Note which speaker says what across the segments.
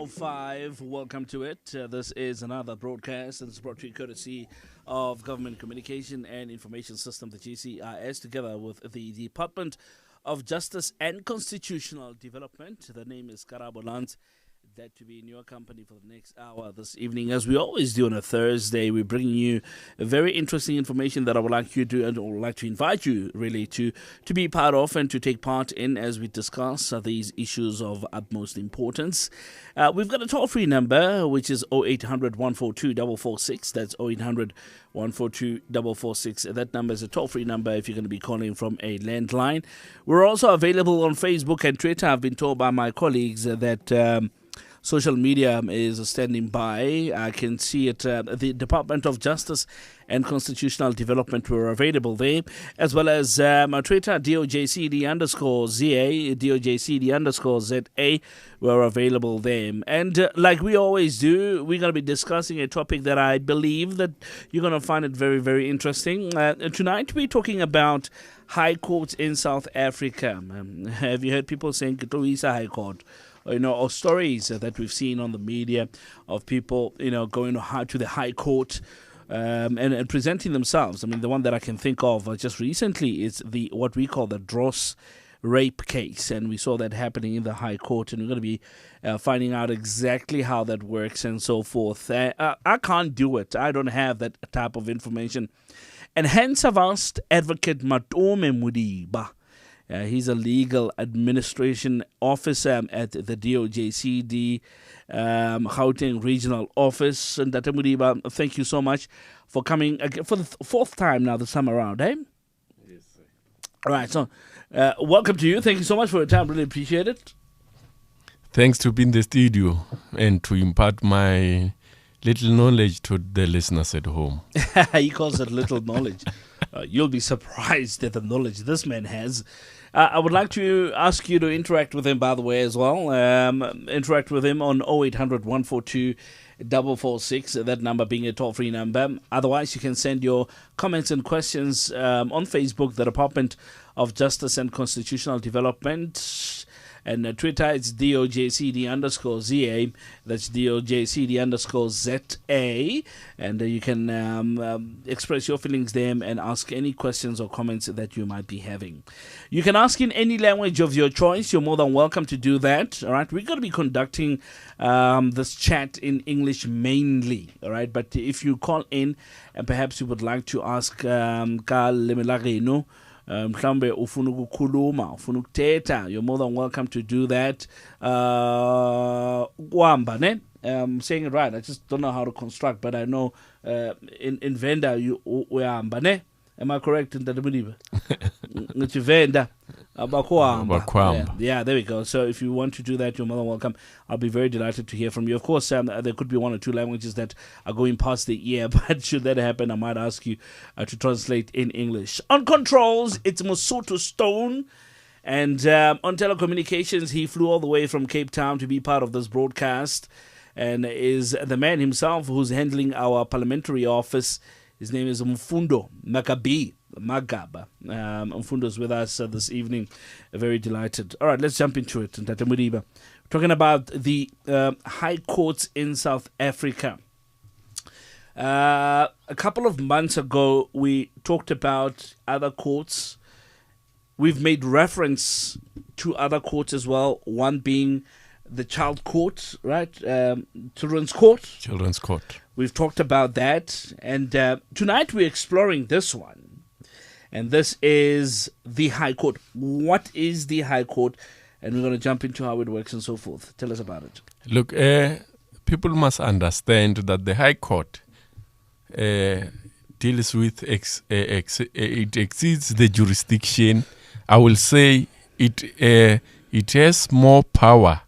Speaker 1: LTJs05. Welcome to it. This is another broadcast and it's brought to you courtesy of Government Communication and Information System, the GCIS, together with the Department of Justice and Constitutional Development. The name is Karabo Lance. Glad to be in your company for the next hour this evening. As we always do on a Thursday, we're bringing you very interesting information that I would like you to, and would like to invite you really to be part of and to take part in as we discuss these issues of utmost importance. We've got a toll-free number, which is 0800 142 446. That's 0800 142 446. That number is a toll-free number if you're going to be calling from a landline. We're also available on Facebook and Twitter. I've been told by my colleagues that social media is standing by. I can see it. The Department of Justice and Constitutional Development were available there, as well as Twitter, DOJ&CD_ZA, DOJ&CD_ZA were available there. And like we always do, we're going to be discussing a topic that I believe that you're going to find it very, very interesting. Tonight we're talking about high courts in South Africa. Have you heard people saying Pretoria High Court? Or stories that we've seen on the media of people, going to the High Court and presenting themselves. I mean, the one that I can think of just recently is what we call the Dross rape case, and we saw that happening in the High Court, and we're going to be finding out exactly how that works and so forth. I can't do it. I don't have that type of information, and hence I've asked Advocate Matome Modiba. He's a legal administration officer at the DOJ&CD Gauteng Regional Office. And Dr. Modiba, thank you so much for coming for the fourth time now this time around, eh?
Speaker 2: Yes, sir.
Speaker 1: All right, so welcome to you. Thank you so much for your time. Really appreciate it.
Speaker 2: Thanks to be in the studio and to impart my little knowledge to the listeners at home.
Speaker 1: He calls it little knowledge. You'll be surprised at the knowledge this man has. I would like to ask you to interact with him, by the way, as well. Interact with him on 0800 142 446, that number being a toll-free number. Otherwise, you can send your comments and questions on Facebook, the Department of Justice and Constitutional Development. And Twitter, it's DOJ&CD_ZA. That's DOJ&CD_ZA. And you can express your feelings there and ask any questions or comments that you might be having. You can ask in any language of your choice. You're more than welcome to do that. All right. We're going to be conducting this chat in English mainly. All right. But if you call in and perhaps you would like to ask ka lemelageno, mhlambe ufuna ukukhuluma, ufuna ukuthetha, you're more than welcome to do that. Kwamba, ne? I'm saying it right. I just don't know how to construct, but I know in Venda you uyamba, ne? Am I correct in that? Venda. Yeah, there we go. So if you want to do that, you're more than welcome. I'll be very delighted to hear from you. Of course, there could be one or two languages that are going past the ear, but should that happen, I might ask you to translate in English. On controls, it's Mosotho Stone. And on telecommunications, he flew all the way from Cape Town to be part of this broadcast and is the man himself who's handling our parliamentary office. His name is Mfundo Magaba. Mfundo's with us this evening. Very delighted. All right, let's jump into it. Dr. Modiba, talking about the high courts in South Africa. A couple of months ago, we talked about other courts. We've made reference to other courts as well, one being the child court, right? Children's court.
Speaker 2: Children's court.
Speaker 1: We've talked about that. And tonight we're exploring this one. And this is the High Court. What is the High Court? And we're going to jump into how it works and so forth. Tell us about it.
Speaker 2: Look, people must understand that the High Court deals with, it exceeds the jurisdiction. I will say it has more power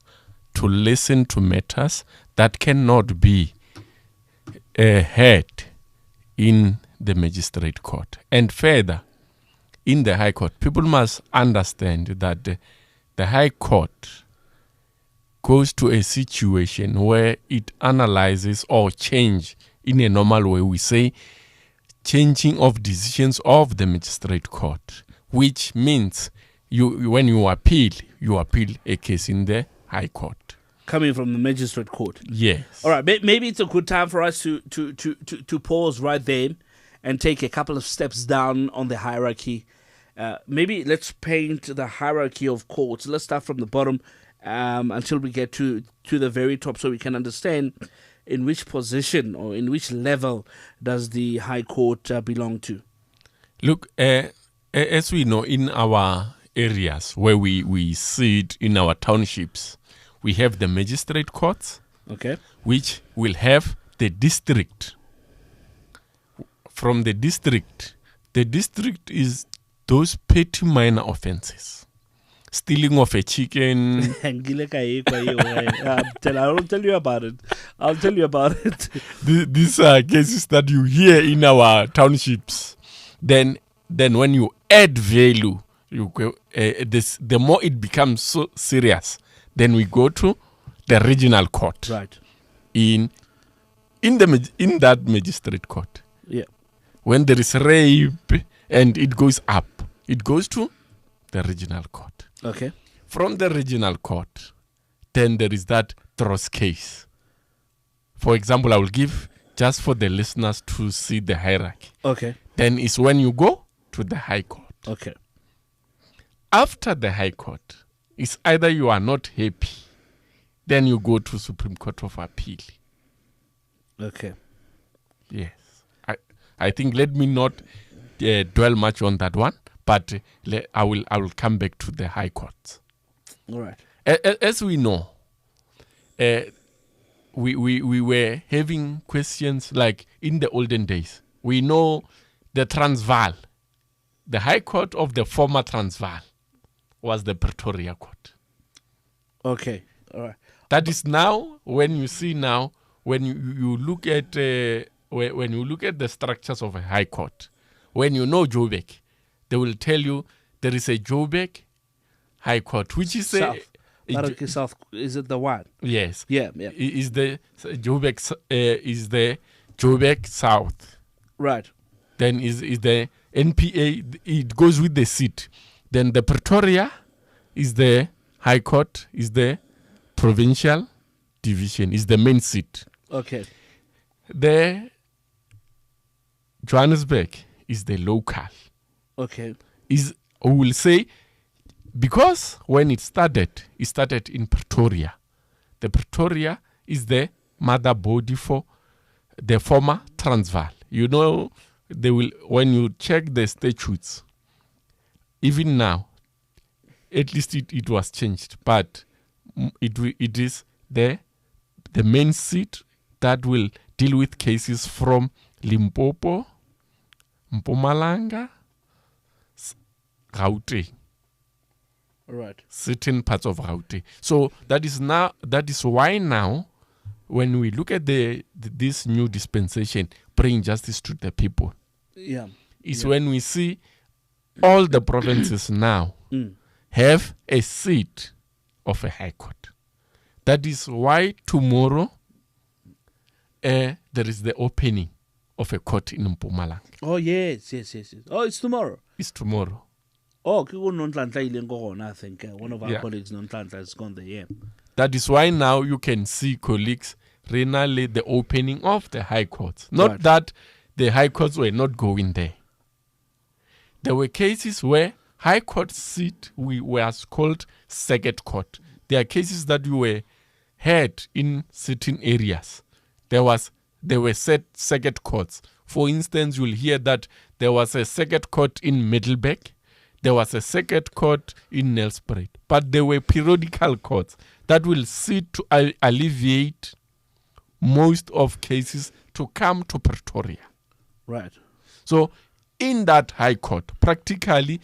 Speaker 2: to listen to matters that cannot be heard in the magistrate court. And further, in the High Court, people must understand that the High Court goes to a situation where it analyzes or change in a normal way. We say changing of decisions of the magistrate court, which means when you appeal a case in the High Court.
Speaker 1: coming from the magistrate court.
Speaker 2: Yes.
Speaker 1: All right, maybe it's a good time for us to pause right there and take a couple of steps down on the hierarchy. Maybe let's paint the hierarchy of courts. Let's start from the bottom until we get to the very top, so we can understand in which position or in which level does the High Court belong to.
Speaker 2: Look, as we know, in our areas where we sit in our townships, we have the magistrate courts,
Speaker 1: okay,
Speaker 2: which will have the district. From the district is those petty minor offenses. Stealing of a chicken.
Speaker 1: I'll tell you about it.
Speaker 2: These are cases that you hear in our townships. Then when you add value, you go, the more it becomes so serious, then we go to the regional court.
Speaker 1: Right.
Speaker 2: In that magistrate court.
Speaker 1: Yeah.
Speaker 2: When there is rape and it goes up, it goes to the regional court.
Speaker 1: Okay.
Speaker 2: From the regional court, then there is that Dross case. For example, I will give just for the listeners to see the hierarchy.
Speaker 1: Okay.
Speaker 2: Then is when you go to the High Court.
Speaker 1: Okay.
Speaker 2: After the High Court, it's either you are not happy, then you go to Supreme Court of Appeal.
Speaker 1: Okay.
Speaker 2: Yes. I think let me not dwell much on that one, but I will come back to the High Court.
Speaker 1: All right.
Speaker 2: As we know, we were having questions like in the olden days. We know the Transvaal, the High Court of the former Transvaal was the Pretoria Court.
Speaker 1: Okay. All right.
Speaker 2: That is now, when you see now, when you look at when you look at the structures of a High Court, when you know Joburg, they will tell you there is a Joburg High Court, which is
Speaker 1: South. South, is it the one?
Speaker 2: Yes.
Speaker 1: Yeah.
Speaker 2: Is the Joburg South.
Speaker 1: Right.
Speaker 2: Then is the NPA, it goes with the seat. Then the Pretoria is the High Court, is the provincial division, is the main seat.
Speaker 1: Okay.
Speaker 2: The Johannesburg is the local.
Speaker 1: Okay.
Speaker 2: We will say, because when it started in Pretoria. The Pretoria is the mother body for the former Transvaal. You know, they will, when you check the statutes, even now, at least it was changed, but it is the main seat that will deal with cases from Limpopo, Mpumalanga, Gauteng.
Speaker 1: Right.
Speaker 2: Certain parts of Gauteng. So that is why now, when we look at this new dispensation, bring justice to the people.
Speaker 1: Yeah.
Speaker 2: When we see all the provinces now have a seat of a High Court. That is why tomorrow there is the opening of a court in Mpumalanga.
Speaker 1: Oh, yes. Oh, it's tomorrow.
Speaker 2: It's tomorrow.
Speaker 1: Oh, I think one of our colleagues, Nontlantla, has gone there. Yeah.
Speaker 2: That is why now you can see colleagues renally the opening of the High Courts. Not that the High Courts were not going there. There were cases where High Court seat was called Circuit Court. There are cases that you were heard in certain areas. There were set circuit courts. For instance, you'll hear that there was a circuit court in Middelburg. There was a circuit court in Nelspruit. But there were periodical courts that will sit to alleviate most of cases to come to Pretoria.
Speaker 1: Right.
Speaker 2: So in that High Court, practically,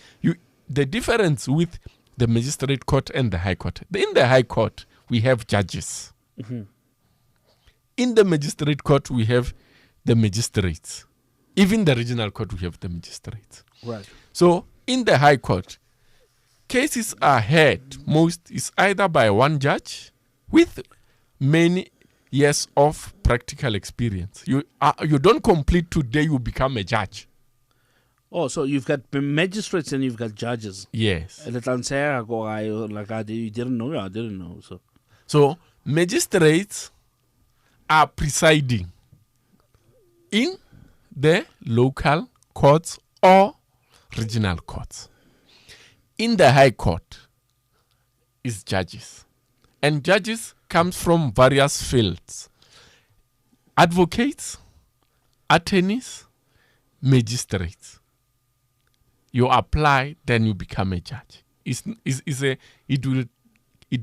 Speaker 2: the difference with the magistrate court and the High Court. In the High Court, we have judges.
Speaker 1: Mm-hmm.
Speaker 2: In the magistrate court, we have the magistrates. Even the regional court, we have the magistrates.
Speaker 1: Right.
Speaker 2: So in the High Court, cases are heard most is either by one judge with many years of practical experience. You don't complete today, you become a judge.
Speaker 1: Oh, so you've got magistrates and you've got judges.
Speaker 2: Yes.
Speaker 1: You didn't know? Yeah, I didn't know.
Speaker 2: So magistrates are presiding in the local courts or regional courts. In the High Court is judges. And judges comes from various fields. Advocates, attorneys, magistrates. You apply, then you become a judge. It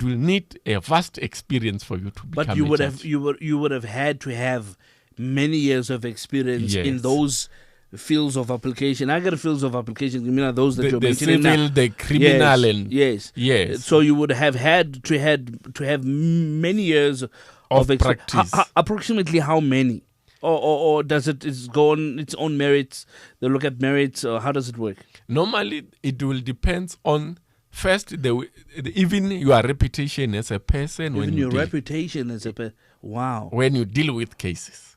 Speaker 2: will need a vast experience for you to become a judge.
Speaker 1: But you would have had to have many years of experience in those fields of application. I got fields of application. You mean those that you're mentioning now?
Speaker 2: The civil, the criminal,
Speaker 1: yes. So you would have had to have many years of
Speaker 2: practice.
Speaker 1: Approximately how many? Or does it go on its own merits? They look at merits, or how does it work?
Speaker 2: Normally, it will depend on first even your reputation as a person.
Speaker 1: Even your reputation as a person. Wow.
Speaker 2: When you deal with cases.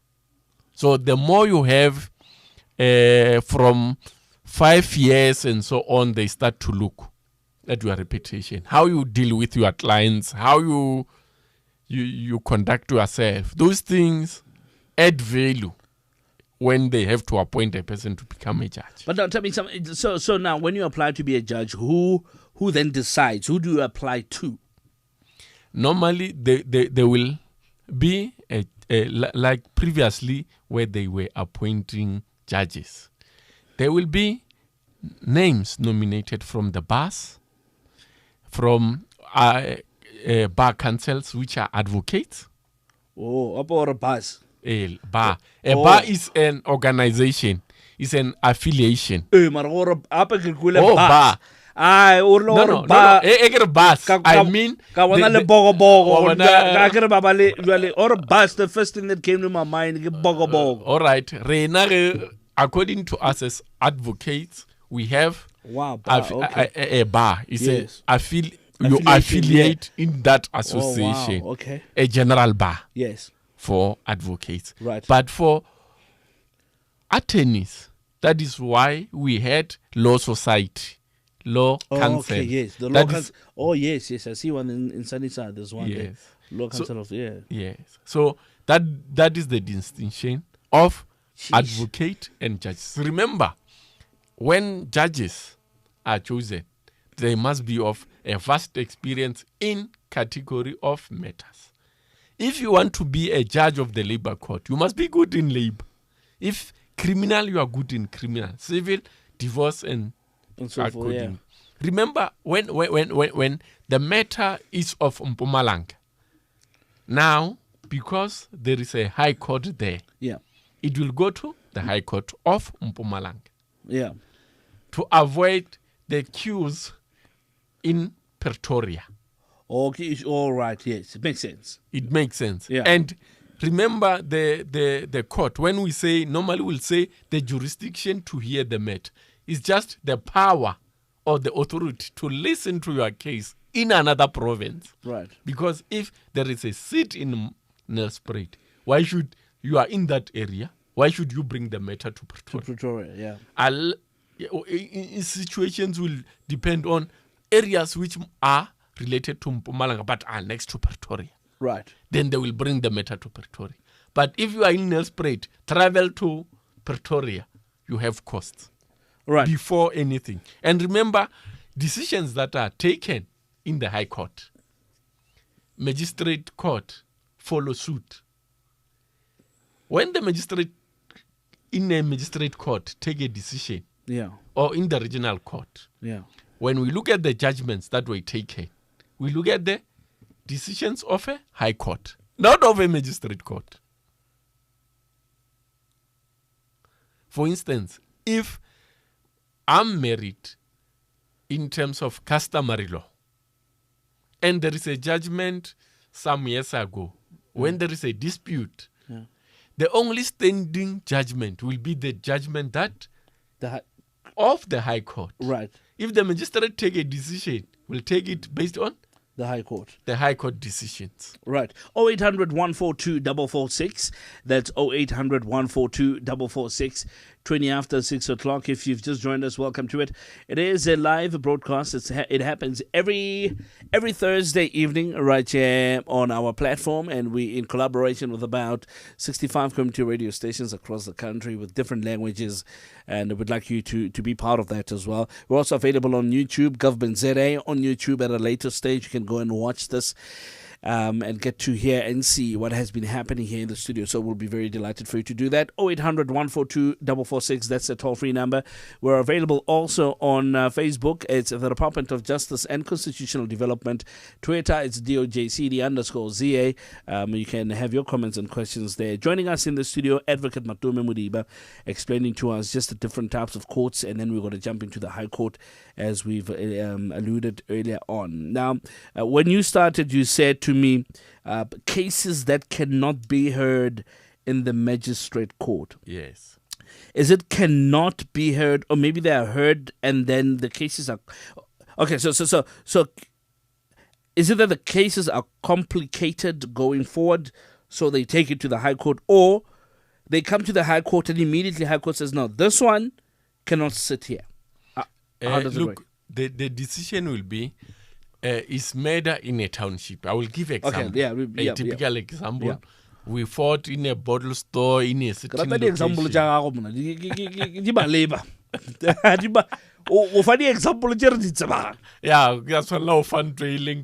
Speaker 2: So the more you have from 5 years and so on, they start to look at your reputation, how you deal with your clients, how you conduct yourself. Those things add value when they have to appoint a person to become a judge.
Speaker 1: But now tell me something. So now, when you apply to be a judge, who then decides? Who do you apply to?
Speaker 2: Normally, they will be like previously where they were appointing judges. There will be names nominated from the bars, from bar councils, which are advocates.
Speaker 1: Oh, up or a bars?
Speaker 2: A bar. Bar is an organization. It's an affiliation.
Speaker 1: Bar.
Speaker 2: No. Bars. I mean,
Speaker 1: or bus. The first thing that came to my mind,
Speaker 2: all right. According to us as advocates, we have a bar. It's you affiliate in that association.
Speaker 1: Oh, wow. Okay.
Speaker 2: A general bar.
Speaker 1: Yes.
Speaker 2: For advocates.
Speaker 1: Right.
Speaker 2: But for attorneys, that is why we had law society, law council.
Speaker 1: Okay, yes. The law council. Oh, yes. I see one in Sunnyside. There's one there. Law council
Speaker 2: Yes. So that is the distinction of advocate and judges. Remember, when judges are chosen, they must be of a vast experience in category of matters. If you want to be a judge of the labor court, you must be good in labor. If criminal, you are good in criminal. Civil, divorce, and
Speaker 1: so forth. Yeah.
Speaker 2: Remember, when the matter is of Mpumalanga, now, because there is a high court there, it will go to the high court of Mpumalanga.
Speaker 1: Yeah.
Speaker 2: To avoid the queues in Pretoria.
Speaker 1: Okay, all right, yes. It makes sense.
Speaker 2: It makes sense.
Speaker 1: Yeah.
Speaker 2: And remember the court, when we say, normally we'll say the jurisdiction to hear the matter is just the power or the authority to listen to your case in another province.
Speaker 1: Right.
Speaker 2: Because if there is a seat in Nelspruit, why should you are in that area? Why should you bring the matter to Pretoria?
Speaker 1: To Pretoria, yeah.
Speaker 2: In situations will depend on areas which are related to Mpumalanga but are next to Pretoria.
Speaker 1: Right.
Speaker 2: Then they will bring the matter to Pretoria. But if you are in Nelspruit, travel to Pretoria, you have costs.
Speaker 1: Right.
Speaker 2: Before anything. And remember, decisions that are taken in the High Court, magistrate court follow suit. When the magistrate in a magistrate court take a decision, or in the regional court, when we look at the judgments that were taken, we look at the decisions of a high court, not of a magistrate court. For instance, if I'm married in terms of customary law, and there is a judgment some years ago, when there is a dispute, the only standing judgment will be the judgment that of the High Court.
Speaker 1: Right.
Speaker 2: If the magistrate take a decision, will take it based on
Speaker 1: the High Court.
Speaker 2: The High Court decisions.
Speaker 1: Right. 0800 142 446. That's 0800 142 446. 20 after 6 o'clock. If you've just joined us, welcome to it. It is a live broadcast. It happens every Thursday evening right here on our platform, and we in collaboration with about 65 community radio stations across the country with different languages, and we'd like you to be part of that as well. We're also available on YouTube, Government ZA on YouTube. At a later stage, you can go and watch this and get to hear and see what has been happening here in the studio. So we'll be very delighted for you to do that. 0800 142 446, that's a toll-free number. We're available also on Facebook. It's the Department of Justice and Constitutional Development. Twitter, it's DOJ&CD_ZA. You can have your comments and questions there. Joining us in the studio, Advocate Matome Modiba, explaining to us just the different types of courts, and then we're going to jump into the High Court as we've alluded earlier on. Now, when you started, you said to me, cases that cannot be heard in the magistrate court.
Speaker 2: Yes.
Speaker 1: Is it cannot be heard, or maybe they are heard and then the cases are... Okay, so is it that the cases are complicated going forward, so they take it to the High Court, or they come to the High Court and immediately High Court says, no, this one cannot sit here? How does it work?
Speaker 2: The decision will be is made in a township. I will give example.
Speaker 1: Okay,
Speaker 2: a typical example. Yeah. We fought in a bottle store in a certain location.
Speaker 1: Example
Speaker 2: yeah, that's a lot of fun trailing.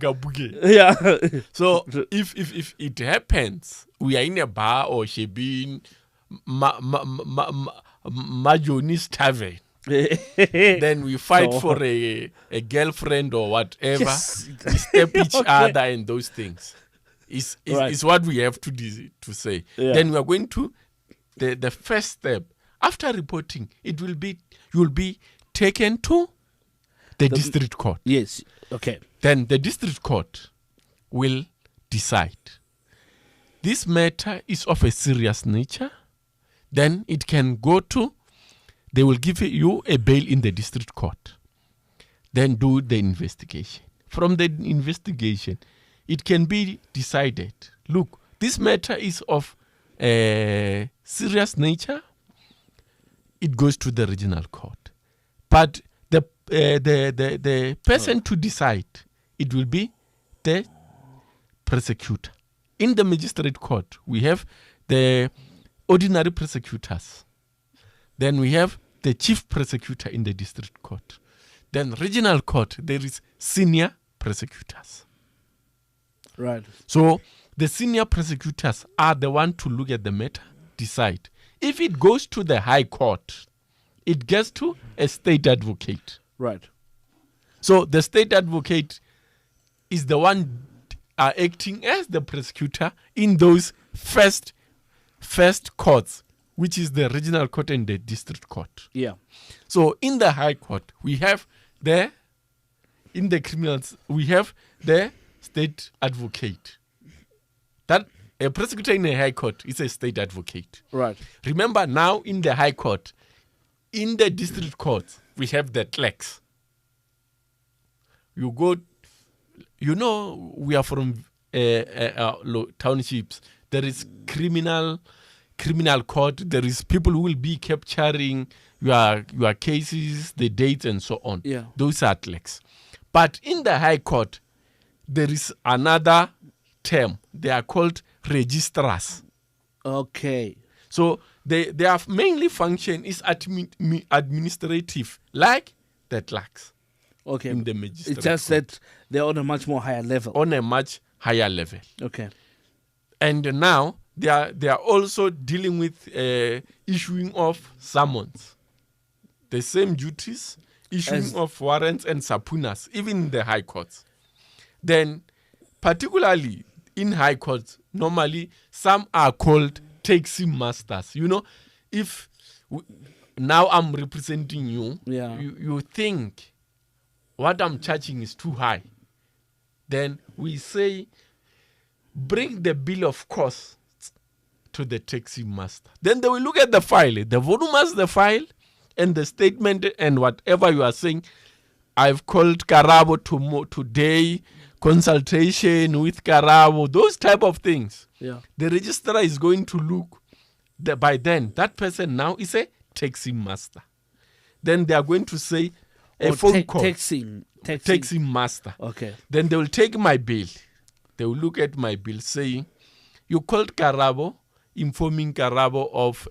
Speaker 1: Yeah.
Speaker 2: So if it happens, we are in a bar or Shebin Majoni's tavern. Then we fight for a girlfriend or whatever.
Speaker 1: Yes.
Speaker 2: We step each other and those things. Is what we have to say. Yeah. Then we are going to the first step. After reporting, you will be taken to the district court.
Speaker 1: Yes. Okay.
Speaker 2: Then the district court will decide. This matter is of a serious nature. Then it can go to. They will give you a bail in the district court. Then do the investigation. From the investigation, it can be decided, look, this matter is of a serious nature. It goes to the regional court. But the person to decide, it will be the prosecutor. In the magistrate court, we have the ordinary prosecutors. Then we have the chief prosecutor in the district court. Then regional court, there is senior prosecutors.
Speaker 1: Right.
Speaker 2: So the senior prosecutors are the one to look at the matter, decide. If it goes to the High Court, it gets to a state advocate.
Speaker 1: Right.
Speaker 2: So the state advocate is the one acting as the prosecutor in those first courts, which is the regional court and the district court.
Speaker 1: Yeah.
Speaker 2: So in the High Court, we have in the criminals, we have the state advocate. That a prosecutor in the High Court is a state advocate.
Speaker 1: Right.
Speaker 2: Remember now in the High Court, in the district court, we have the clerks. You go, we are from townships. There is criminal court. There is people who will be capturing your cases, the dates, and so on.
Speaker 1: Yeah.
Speaker 2: Those are clerks. But in the High Court, there is another term. They are called registrars.
Speaker 1: Okay.
Speaker 2: So their mainly function is administrative, like the clerks.
Speaker 1: Okay.
Speaker 2: In the magistrate
Speaker 1: it's just
Speaker 2: court.
Speaker 1: That they're on a much more higher level.
Speaker 2: On a much higher level.
Speaker 1: Okay.
Speaker 2: And now they are also dealing with issuing of summons. The same duties, issuing of warrants and subpoenas, even in the High Courts. Then, particularly in High Courts, normally some are called taxi masters. If now I'm representing you, you think what I'm charging is too high. Then we say, bring the bill of costs to the taxi master. Then they will look at the file, the voluminous the file, and the statement and whatever you are saying. I've called Karabo today, consultation with Karabo, those type of things.
Speaker 1: Yeah.
Speaker 2: The registrar is going to look. By then, that person now is a taxi master. Then they are going to say a phone call. Taxi master.
Speaker 1: Okay.
Speaker 2: Then they will take my bill. They will look at my bill saying, you called Karabo, informing Karabo of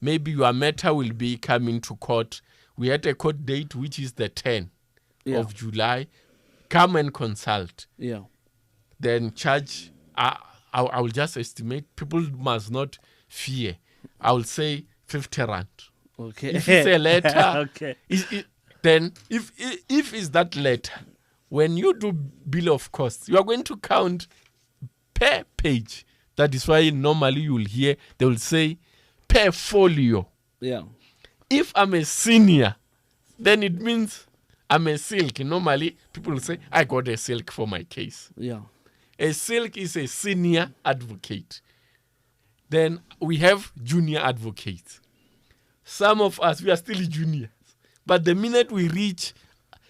Speaker 2: maybe your matter will be coming to court. We had a court date, which is the 10th of July. Come and consult.
Speaker 1: Yeah.
Speaker 2: Then charge, I will just estimate, people must not fear. I will say 50 rand.
Speaker 1: Okay.
Speaker 2: If it's a letter,
Speaker 1: okay.
Speaker 2: Then if it's that letter, when you do bill of costs, you are going to count per page. That is why normally you will hear, they will say per folio.
Speaker 1: Yeah.
Speaker 2: If I'm a senior, then it means I'm a silk. Normally, people will say, I got a silk for my case.
Speaker 1: Yeah.
Speaker 2: A silk is a senior advocate. Then we have junior advocates. Some of us, we are still juniors. But the minute we reach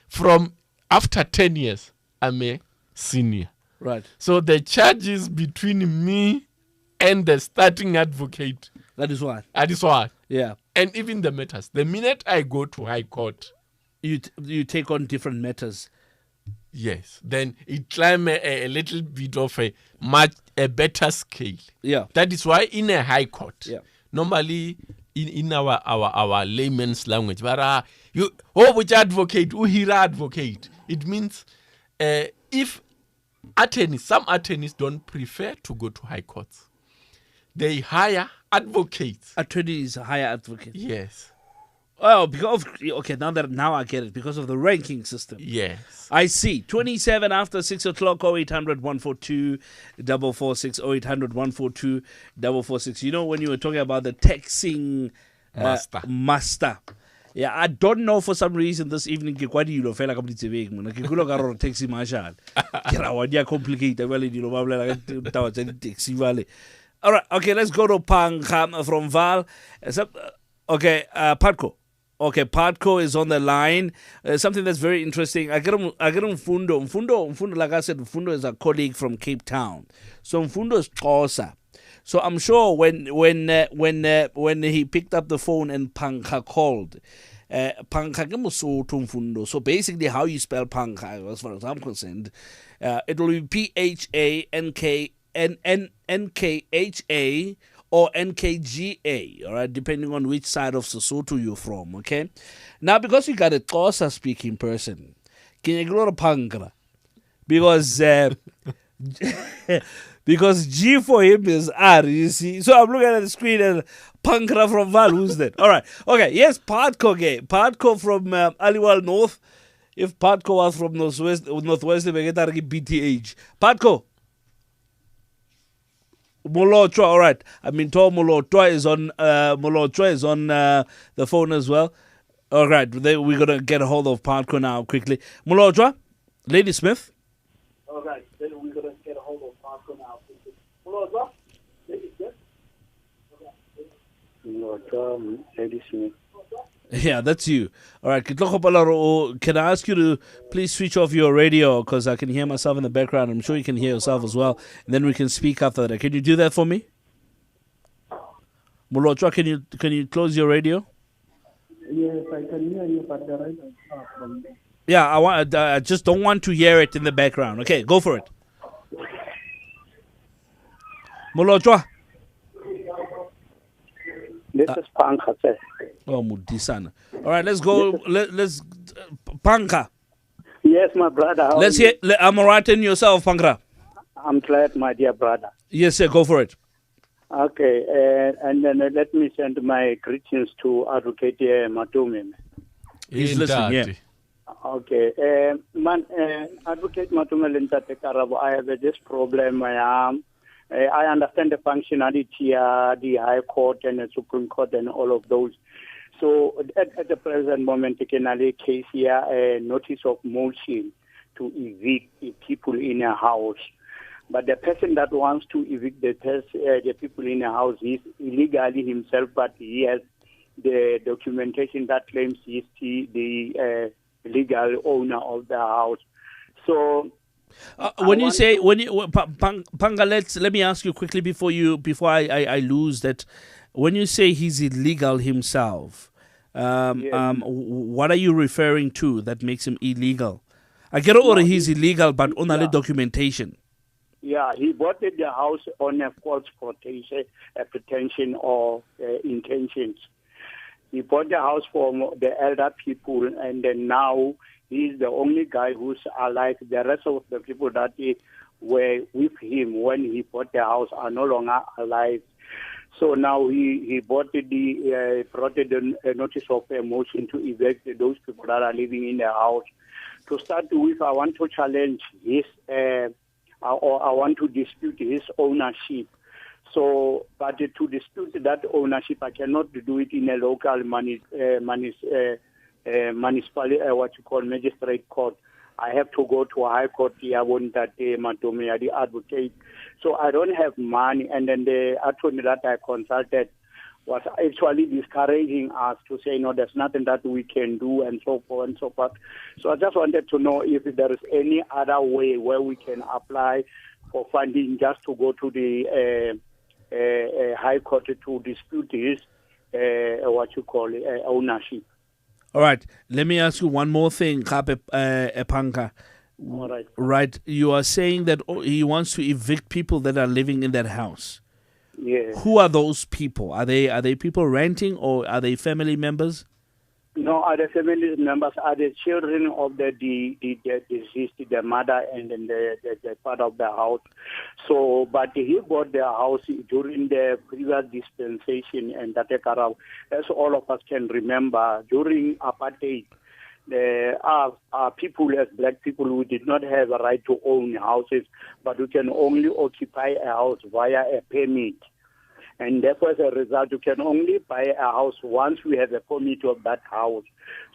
Speaker 2: from after 10 years, I'm a senior.
Speaker 1: Right.
Speaker 2: So the charges between me and the starting advocate.
Speaker 1: That is what.
Speaker 2: That is what.
Speaker 1: Yeah.
Speaker 2: And even the matters. The minute I go to High Court,
Speaker 1: you take on different matters.
Speaker 2: Yes. Then it climb a little bit of a better scale.
Speaker 1: Yeah.
Speaker 2: That is why in a High Court,
Speaker 1: normally
Speaker 2: in our layman's language, but which advocate, who hear advocate, it means if some attorneys don't prefer to go to High Courts, they hire advocates.
Speaker 1: Attorneys hire advocates.
Speaker 2: Yes.
Speaker 1: Oh, because now I get it, because of the ranking system.
Speaker 2: Yes.
Speaker 1: I see. 27 after 6 o'clock, 0800 142 446, 0800 142 446. You know, when you were talking about the taxing master. Yeah, I don't know, for some reason this evening ke kwa dilo fela ka botsebeng mona ke kulo ka ro taxi marshal ke ra wa dia complicate well dilo ba bolela ka tawa tsa taxi vale. All right, okay, let's go to Pangha from Val. Okay, Patco. Okay, Patco is on the line. Something that's very interesting. I get Mfundo. Mfundo, like I said, Mfundo is a colleague from Cape Town. So Mfundo is Xhosa. So I'm sure when he picked up the phone and Pangha called, Pangha ke Mosotho Mfundo. So basically, how you spell Pangha, as far as I'm concerned, it will be PHANKNKHA or NKGA, all right, depending on which side of Sesotho you're from, okay? Now, because you got a Xhosa speaking person, can you go to Pangra? Because G for him is R, you see. So I'm looking at the screen and Pangra from Val, who's that? All right, okay, yes, Patco gay. Patco from Aliwal North. If Patco was from Northwest, we get BTH. Patco. Molotwa, all right. I mean, Molotwa is on the phone as well. All right, we're gonna get a hold of Patco now quickly. Molotwa, Lady Smith. All right, then we're gonna get a hold of Patco now quickly. Molotwa, Lady Smith.
Speaker 3: Molotwa, Lady Smith.
Speaker 1: Yeah, that's you. All right, can I ask you to please switch off your radio, because I can hear myself in the background. I'm sure you can hear yourself as well, and then we can speak after that. Can you do that for me? Molotwa, can you close your radio?
Speaker 3: Yes, I can hear you, but the radio is far from me.
Speaker 1: Yeah, I just don't want to hear it in the background. Okay, go for it. Molotwa.
Speaker 3: This is Pangha, sir.
Speaker 1: Oh, Mudisana. All right, let's go. Let's Pangha.
Speaker 3: Yes, my brother.
Speaker 1: Let's hear. I'm writing yourself, Pangha.
Speaker 3: I'm glad, my dear brother.
Speaker 1: Yes, sir. Go for it.
Speaker 3: Okay, and then let me send my greetings to Advocate Matome.
Speaker 1: He's listening. Yeah.
Speaker 3: Okay, Advocate Matome Lentate Karabo, I have this problem. I understand the functionality, the High Court and the Supreme Court and all of those. So at the present moment, we can only case here a notice of motion to evict people in a house. But the person that wants to evict the people in a house is illegally himself, but he has the documentation that claims he's the legal owner of the house. So
Speaker 1: Panga, let me ask you quickly before I lose that when you say he's illegal himself, what are you referring to that makes him illegal? I get over he's illegal, but on the documentation.
Speaker 3: Yeah, he bought the house on a false pretension or intentions. He bought the house from the elder people, and then now he's the only guy who's alive. The rest of the people that were with him when he bought the house are no longer alive. So now he brought the notice of a motion to evict those people that are living in the house. To start with, I want to challenge his, or I want to dispute his ownership. So, but to dispute that ownership, I cannot do it in a local municipal, magistrate court. I have to go to a high court here, Matome, the advocate. So I don't have money, and then the attorney that I consulted was actually discouraging us to say, no, there's nothing that we can do, and so forth and so forth. So I just wanted to know if there is any other way where we can apply for funding just to go to the high court to dispute his, ownership.
Speaker 1: All right. Let me ask you one more thing, Kape Epanka.
Speaker 3: All right.
Speaker 1: Right. You are saying that he wants to evict people that are living in that house.
Speaker 3: Yes.
Speaker 1: Who are those people? Are they people renting, or are they family members?
Speaker 3: No, are the family members, are the children of the deceased, the mother and then the part of the house. So, but he bought the house during the previous dispensation, and that as all of us can remember, during apartheid, there are people as black people who did not have a right to own houses, but who can only occupy a house via a permit. And therefore, as a result, you can only buy a house once we have a permit of that house.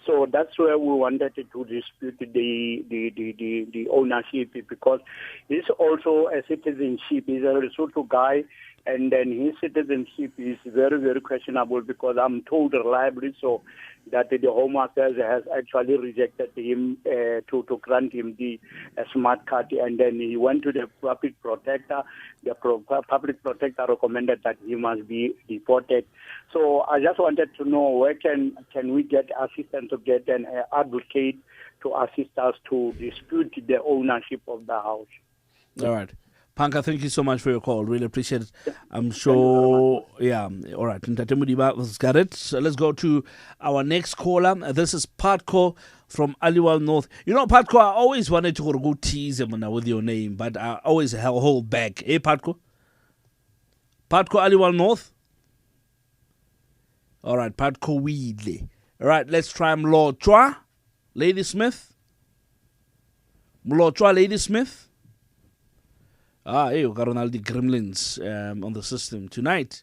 Speaker 3: So that's where we wanted to dispute the ownership, because it's also a citizenship. He's a Lesotho guy, and then his citizenship is very, very questionable, because I'm told reliably so that the Home Affairs has actually rejected him to grant him the smart card, and then he went to the public protector. The public protector recommended that he must be deported. So I just wanted to know, where can we get assistance to get an advocate to assist us to dispute the ownership of the house?
Speaker 1: All right. Panka, thank you so much for your call. Really appreciate it. I'm sure, yeah. All right. Modiba has got it. So let's go to our next caller. This is Patko from Aliwal North. You know, Patko, I always wanted to go tease him with your name, but I always hold back. Hey, Patko? Patko, Aliwal North? All right, Patko Weedley. All right, let's try Mlotshwa, Lady Smith. Mlotshwa, Lady Smith. Hey, you got all the gremlins on the system tonight.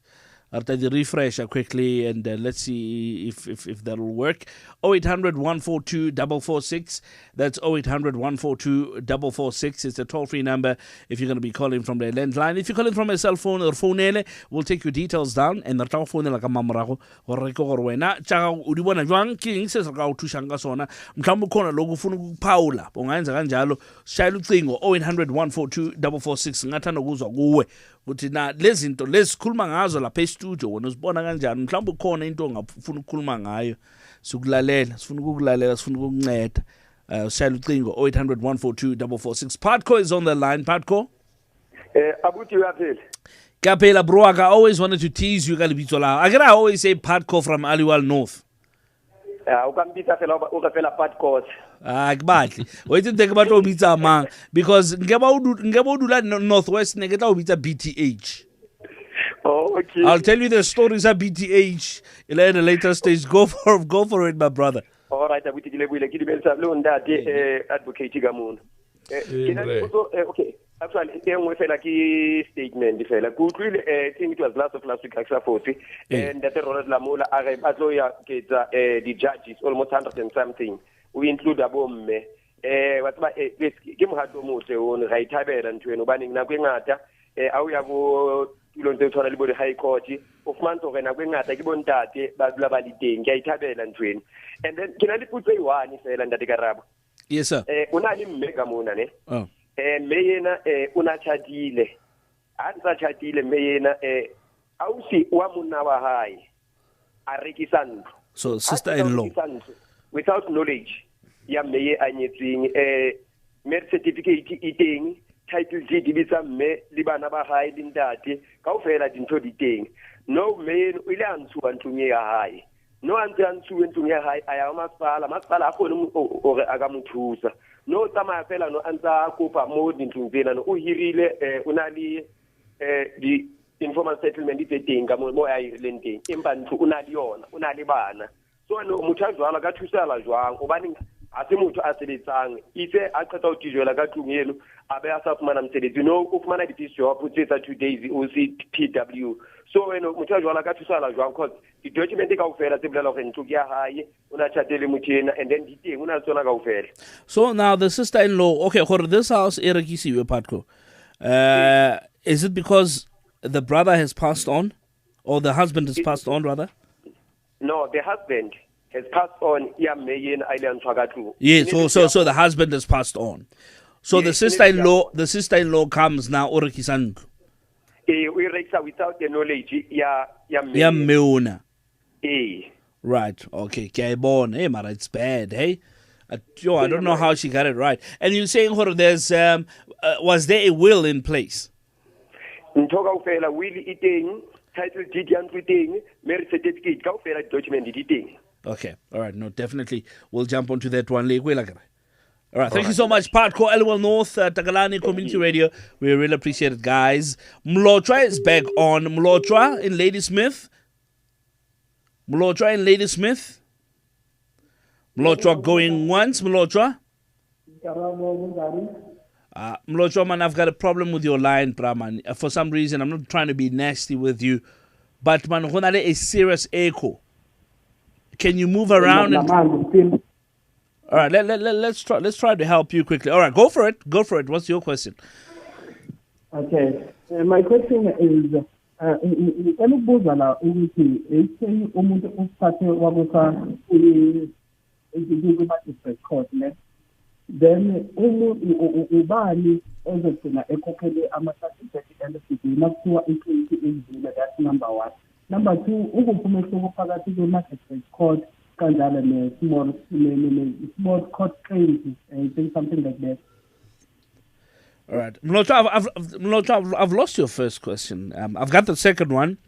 Speaker 1: After the refresh quickly, and let's see if that'll work. 0800 142 446. That's 0800 142 446. It's a toll-free number if you're going to be calling from the landline. If you're calling from a cell phone or phone, we'll take your details down, and the phone like a mamrago or reko wena cha udibona jwang king se ka o thushanga sona mhlawumbe khona lokho ufuna ukuphawula ungayenza kanjalo shayela ucingo 0800 142 446. Ngathanda ukuzwa kuwe ukuthi na lezi zinto lesikhuluma ngazo lapha e-studio wena uzibona kanjani, mhlawumbe khona into ongafuna ukukhuluma ngayo, sifuna ukukulalela, sifuna ukukunceda. Shayela ucingo 0800 142 446. Patko is on the line. Patko,
Speaker 4: abuti uyaphila?
Speaker 1: Kapela bro, I always wanted to tease you ka lebitso la. I always say Patko from Aliwal North.
Speaker 4: Ukambitsa fela ukafela Patko.
Speaker 1: Kubahle. Wait till think about ubitsa mang, because ngeba udula Northwest ne ke tla ubitsa BTH.
Speaker 4: Oh, okay.
Speaker 1: I'll tell you the stories of BTH in a later stage. Go for it, my brother.
Speaker 4: All right, abuti ke lebile ke dibelsa lo ndate advocate ka mona. Okay. Actually, engwe fela ki statement fela. Kutlwile I think it was last week actually 40, and that Ronald Lamola are azoya ketsa the judges almost 100 and something. We include abomme what ba ke mohato motse on ra ithabela ntwena ba ning na kwengata a uya go tulonto tshwana le bo high court of month of na kwengata ke bontate ba dula ba liteng ke ithabela ntwena. And then ke na le putso iwane fela ndate karabo.
Speaker 1: Yes sir.
Speaker 4: Una le mme ka mona ne.
Speaker 1: Oh.
Speaker 4: Me yena una chatile. A ntsa chatile me yena ausi wa monna wa hae a rekisa ntlo.
Speaker 1: So sister-in-law.
Speaker 4: Without knowledge ya mme a nyetseng marriage certificate e teng, title deed di bitsa mme le bana ba hae le ntate kaofela dintho di teng. No mme o ile a ntshuwa ntlong ya hae. No a ntse a ntshuwe ntlong ya hae a ya masepala a kgone gore a ka mo thusa. No tsamaya fela no a ntse a kopa mo dintlong tsena no o hirile o na le di informal settlement tse teng ka mo a hirileng teng empa ntlo o na le yona o na le bana. So no motho a jwala ka thusala jwang hobane a se motho a sebetsang itse a qeta ho tijela ka tlung eno a be a sa fumana mosebetsi no o fumana di-piece job tsa 2 days o se PW. So wena motho a jwala ka thusala jwang cause di-document kaofela tse bolela gore ntlo ke ya hae o na chatele motho ena and then di teng o na le tsona kaofela.
Speaker 1: So now the sister-in-law, okay, for this house e rekisiwe Patko. Is it because the brother has passed on or the husband has passed on rather?
Speaker 4: No, the husband has passed on.
Speaker 1: Yes, so the husband has passed on. So yes, the sister-in-law comes now orekisa ntlo.
Speaker 4: We rekisa without the knowledge
Speaker 1: ya meuna. Right. Okay. Kaibon. Hey, mara, it's bad. Hey. I don't know how she got it right. And you're saying, there's was there a will in place?
Speaker 4: Ntoka ufela will eating. Title deed and marriage certificate, document editing.
Speaker 1: Okay, all right, no, definitely. We'll jump onto that one later. All right, thank you so much, Patco, Elwell North, Takalani Community Radio. We really appreciate it, guys. Mlotra is back on. Mlotra in Ladysmith. Mlotra going once, Mlotra. Mlotra, man, I've got a problem with your line, Praman. For some reason, I'm not trying to be nasty with you, but man, when there is a serious echo, can you move around? All right, let's try to help you quickly. All right, go for it. What's your question?
Speaker 5: Okay, my question is, then ubani ozogcina ekhokhele ama-certificate LTJ nakuthiwa i-20 that's number 1. Number 2, ukuphumehluko phakathi kwe-magistrate court kanjalo ne-small court claims, I think something like that.
Speaker 1: All right, Mlotra, I've lost your first question. I've got the second one.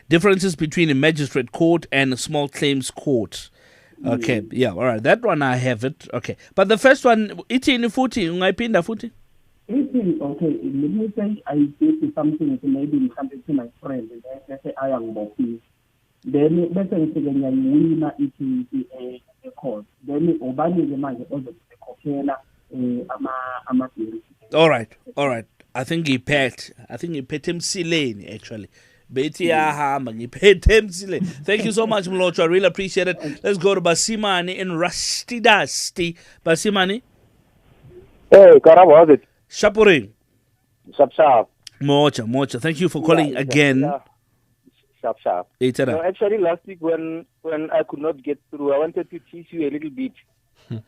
Speaker 1: Differences between a magistrate court and a small claims court. Okay, yeah, all right. That one I have it. Okay, but the first one, itini futhi, ungayiphinda futhi?
Speaker 5: Itini, okay. Let me say I did something maybe something to my friend. Let's say I am bossy. Then let's say ngiyayina itini a court. Then ubani ke manje ozokhokhela ama.
Speaker 1: All right. I think he pet him sileni actually. Thank you so much, Mlotra. I really appreciate it. Let's go to Basimani in Rusty Dusty. Basimani?
Speaker 6: Hey, Karabo, how's it?
Speaker 1: Shapuring.
Speaker 6: Sharp.
Speaker 1: Mocha. Thank you for calling again.
Speaker 6: Yeah. Sharp. No, actually, last week when I could not get through, I wanted to teach you a little bit.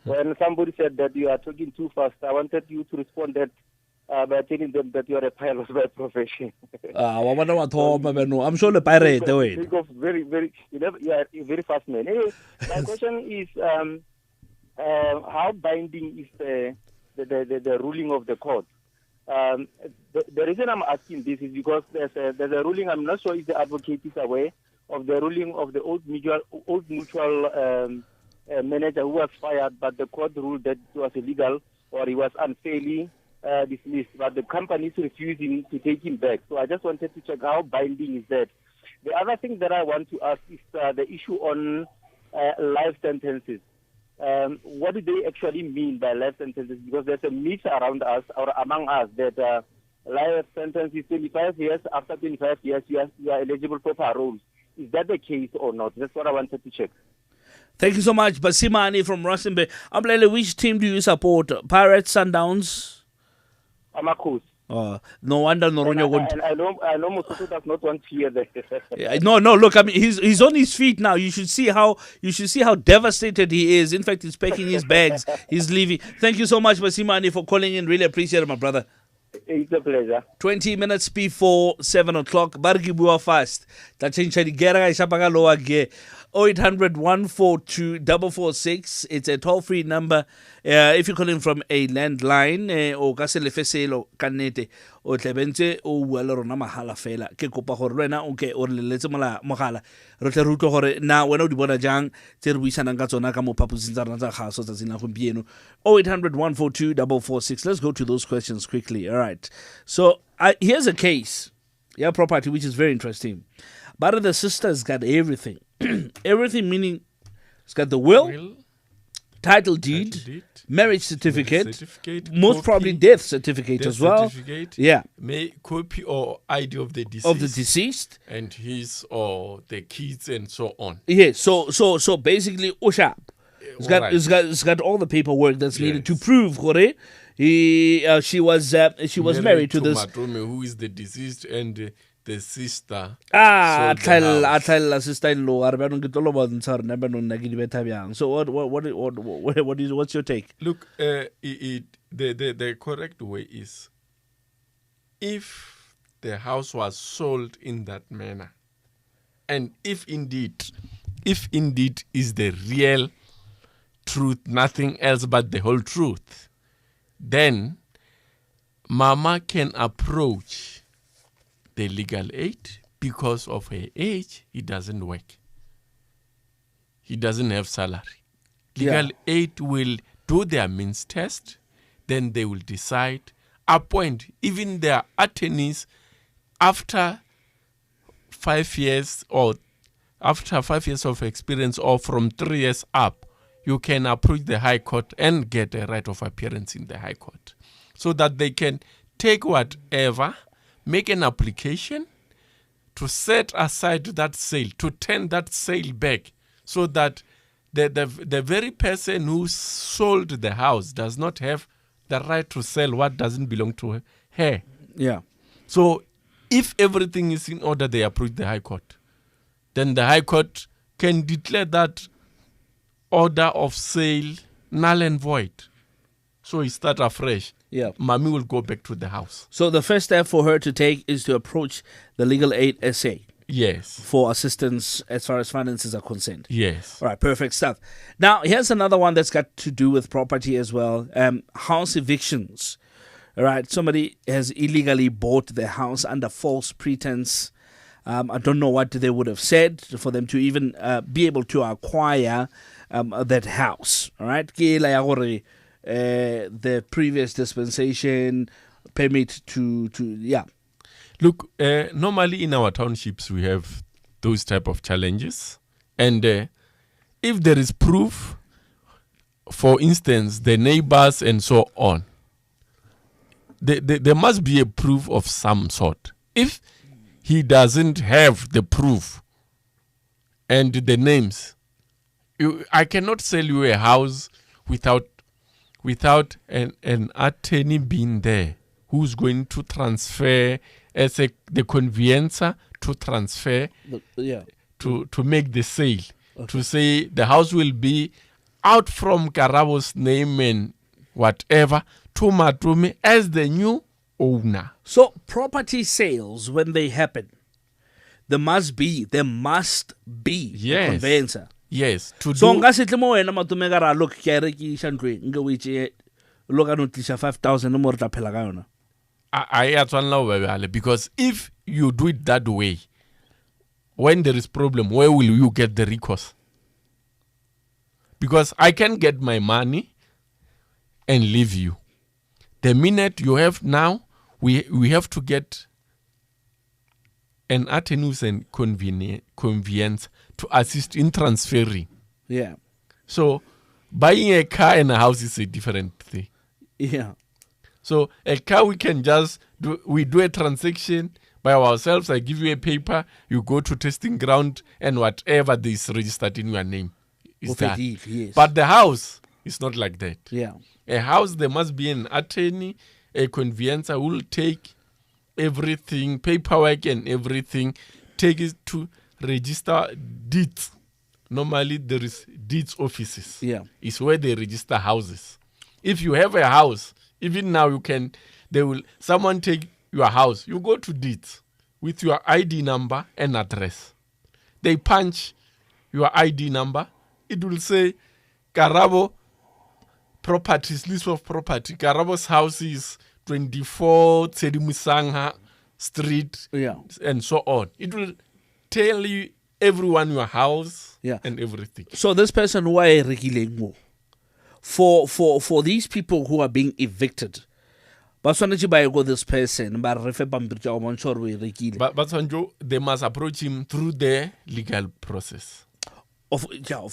Speaker 6: When somebody said that you are talking too fast, I wanted you to respond that by telling them that you are a pilot by profession.
Speaker 1: I'm sure the pirate.
Speaker 6: Think of very, you are a very fast man. Anyway, my question is, how binding is the ruling of the court? The reason I'm asking this is because there's a ruling. I'm not sure if the advocate is aware of the ruling of the old mutual manager who was fired, but the court ruled that it was illegal or he was unfairly dismissed, but the company is refusing to take him back. So I just wanted to check how binding is that. The other thing that I want to ask is the issue on life sentences. What do they actually mean by life sentences? Because there's a myth around us or among us that life sentence is 25 years. After 25 years, you are eligible for parole. Is that the case or not? That's what I wanted to check.
Speaker 1: Thank you so much, Basimani from Rustenburg. Amblele, which team do you support? Pirates, Sundowns?
Speaker 6: Amakus.
Speaker 1: No wonder Noronha would.
Speaker 6: I know Mosotho does not want to hear that.
Speaker 1: No. Look, I mean, he's on his feet now. You should see how devastated he is. In fact, he's packing his bags. He's leaving. Thank you so much, Basimani, for calling in. Really appreciate it, my brother.
Speaker 6: It's a pleasure.
Speaker 1: 20 minutes before 7 o'clock. Bargi bua fast. Ta chencha di gera ga shapa ga lowa ge. 0800 142 446. It's a toll-free number. If you're calling from a landline, o ka se lefeselo kannete o tlebentse o bua le rona mahala fela. Ke kopa gore wena o ke o re letse mogala. Re tle re utlwe gore na wena o di bona jang tse re buisanang ka tsona ka mo phaposing tsa rona tsa kgaso tsa tsena gompieno. 0800 142 446. Let's go to those questions quickly. All right. So here's a case. Yeah, property which is very interesting. But the sister's got everything. Everything meaning it's got the will, title deed, marriage certificate, most
Speaker 2: copy,
Speaker 1: probably death certificate as well. Yeah.
Speaker 2: Copy or ID of the deceased. And his or the kids and so on.
Speaker 1: Yeah, so basically Usha. It's got all the paperwork that's needed to prove Kore. She was married to this
Speaker 2: Matome, who is the deceased, and the sister.
Speaker 1: Tell sister-in-law. So what's your take?
Speaker 2: Look, the correct way is, if the house was sold in that manner, and if indeed is the real truth, nothing else but the whole truth, then Mama can approach the legal aid. Because of her age, he doesn't work. He doesn't have salary. Legal aid will do their means test, then they will decide, appoint even their attorneys after 5 years or after 5 years of experience or from 3 years up. You can approach the High Court and get a right of appearance in the High Court so that they can take whatever, make an application to set aside that sale, to turn that sale back so that the very person who sold the house does not have the right to sell what doesn't belong to her.
Speaker 1: Yeah.
Speaker 2: So if everything is in order, they approach the High Court. Then the High Court can declare that order of sale null and void. So he start afresh.
Speaker 1: Yeah.
Speaker 2: Mommy will go back to the house.
Speaker 1: So the first step for her to take is to approach the Legal Aid SA.
Speaker 2: Yes.
Speaker 1: For assistance as far as finances are concerned.
Speaker 2: Yes.
Speaker 1: All right, perfect stuff. Now, here's another one that's got to do with property as well. House evictions. All right, somebody has illegally bought their house under false pretense. I don't know what they would have said for them to even be able to acquire that house. All right, the previous dispensation permit to
Speaker 2: Look, normally in our townships we have those type of challenges, and if there is proof, for instance, the neighbors and so on, there must be a proof of some sort. If he doesn't have the proof and the names, I cannot sell you a house without an attorney being there who's going to transfer as the conveyancer to transfer to make the sale. Okay. To say the house will be out from Karabo's name and whatever to Matome as the new owner.
Speaker 1: So property sales, when they happen, there must be a conveyancer.
Speaker 2: Yes.
Speaker 1: So nga se tlemo wena Matome ga ra look ke rekisha ntwe nge o itse loka no tlisha 5,000 no mo re tla phela ka yona.
Speaker 2: Because if you do it that way, when there is problem, where will you get the recourse? Because I can get my money and leave you. The minute you have now, we have to get an attorney and convenience to assist in transferring.
Speaker 1: Yeah.
Speaker 2: So buying a car and a house is a different thing.
Speaker 1: Yeah.
Speaker 2: So a car we can just do a transaction by ourselves. I give you a paper, you go to testing ground, and whatever is registered in your name is that.
Speaker 1: Yes.
Speaker 2: But the house is not like that.
Speaker 1: Yeah.
Speaker 2: A house, there must be an attorney, a conveyancer who will take everything, paperwork and everything, take it to register deeds. Normally there is deeds offices.
Speaker 1: Yeah.
Speaker 2: It's where they register houses. If you have a house, even now you can someone take your house. You go to deeds with your ID number and address. They punch your ID number. It will say Karabo properties, list of property. Karabo's house is 24 Tsedimusanga Street, and so on. It will tell you everyone your house and everything.
Speaker 1: So this person who are rekileng for these people who are being evicted, but this person,
Speaker 2: but they must approach him through the legal process.
Speaker 1: Of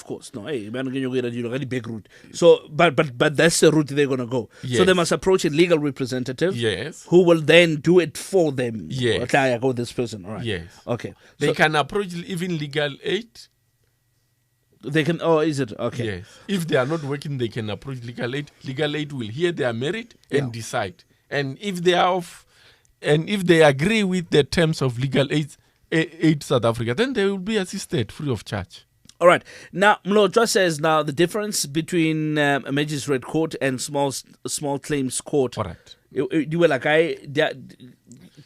Speaker 1: course. No, hey, man, you get a big route. So, but that's the route they're gonna go.
Speaker 2: Yes.
Speaker 1: So they must approach a legal representative.
Speaker 2: Yes.
Speaker 1: Who will then do it for them.
Speaker 2: Yes.
Speaker 1: Okay, I go this person. All right.
Speaker 2: Yes.
Speaker 1: Okay.
Speaker 2: They can approach even legal aid.
Speaker 1: They can. Oh, is it okay?
Speaker 2: Yes. If they are not working, they can approach legal aid. Legal aid will hear their merit and decide. And if they are if they agree with the terms of legal aid South Africa, then they will be assisted free of charge.
Speaker 1: All right. Now, Mlojwa says now the difference between a magistrate court and small claims court.
Speaker 2: Correct.
Speaker 1: You were like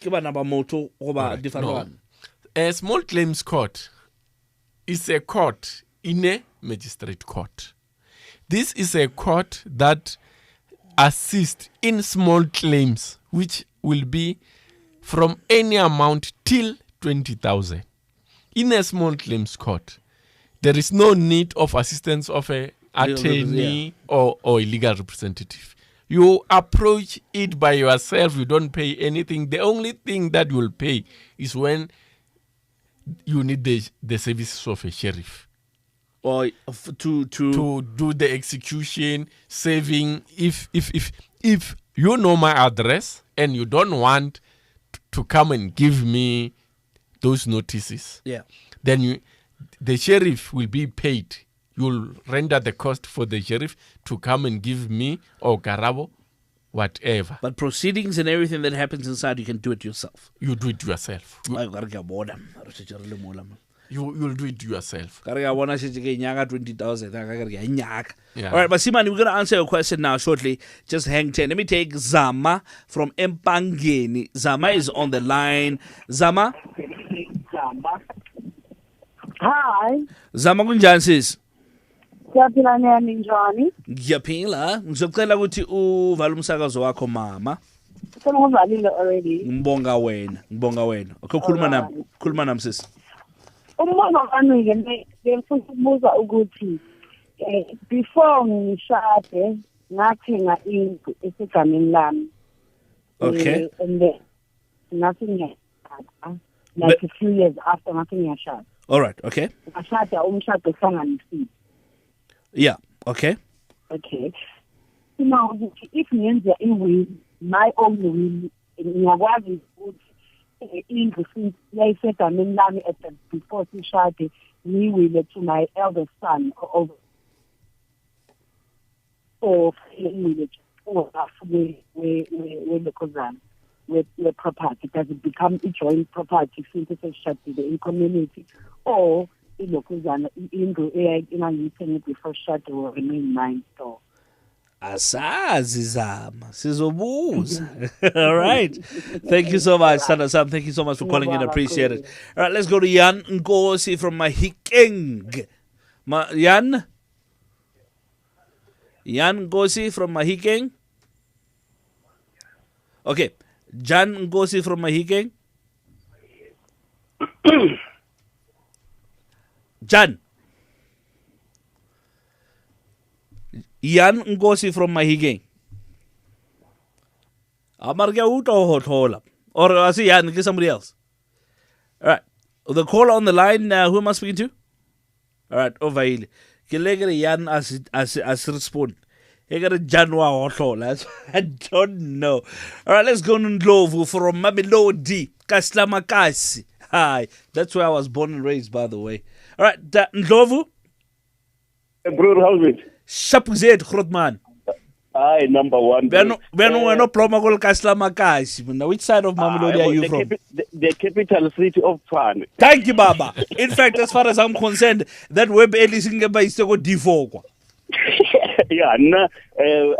Speaker 1: different one.
Speaker 2: A small claims court is a court in a magistrate court. This is a court that assists in small claims, which will be from any amount till 20,000. In a small claims court, there is no need of assistance of an attorney or a legal representative. You approach it by yourself. You don't pay anything. The only thing that you will pay is when you need the services of a sheriff.
Speaker 1: Or to
Speaker 2: do the execution, saving. If you know my address and you don't want to come and give me those notices, then the sheriff will be paid. You'll render the cost for the sheriff to come and give me or Karabo, whatever.
Speaker 1: But proceedings and everything that happens inside, you can do it yourself.
Speaker 2: You do it yourself. You'll do it yourself.
Speaker 1: 20,000. All right, Basimani, we're going to answer your question now shortly. Just hang 10. Let me take Zama from Mpangeni. Zama is on the line. Zama?
Speaker 7: Hi.
Speaker 1: Zama kunjani sis?
Speaker 7: Siyaphila nani njani?
Speaker 1: Ngiyaphila. Ngizocela ukuthi uvale umsakazo wakho mama.
Speaker 7: Sengivalile already.
Speaker 1: Ngibonga wena. Okay, khuluma nami sis.
Speaker 7: Umbono wami ke ngifuna ukubuza ukuthi before ngishade ngathenga indlu esegameni lami.
Speaker 1: Okay.
Speaker 7: And then nothing like a few years after nothing ngiyashada.
Speaker 1: All right, okay.
Speaker 7: Ngashada umshado ohlanganisile.
Speaker 1: Yeah, okay.
Speaker 7: Okay. Now, if ngenza will, my own will, ngiyakwazi ukuthi indlu since yayisegameni lami before sishade, ngiwile to my eldest son or ngiwile with property. Does it become a joint property since it's in community, or ilokuzana indlu engangiyithenge before shade will remain mine store?
Speaker 1: Asazi Zama, sizobuza. All right. Thank you so much, Sana Sam. Thank you so much for calling in. Appreciate it. All right, let's go to Jan Ngosi from Mahikeng. Jan Ngosi from Mahikeng. Okay. Jan Ngosi from Mahikeng. Jan Ngosi from Mahikeng. Amarga uto hotola. Or I see Jan, get somebody else. All right. The caller on the line, who am I speaking to? All right, over here. Kilegere Jan as respond. I got a Janwa hotola. I don't know. All right, let's go to Ndlovu from Mamelodi, Kaslamakasi. Hi. That's where I was born and raised, by the way. All right, Ndlovu.
Speaker 8: Bro, how's it?
Speaker 1: Shapuzet Grotman.
Speaker 8: Hi, number one.
Speaker 1: We're no Promagol Kaslamakasi. Now, which side of Mamelodi are you from?
Speaker 8: The capital city of Tshwane.
Speaker 1: Thank you, Baba. In fact, as far as I'm concerned, that web is going to go D4.
Speaker 8: Yeah, no,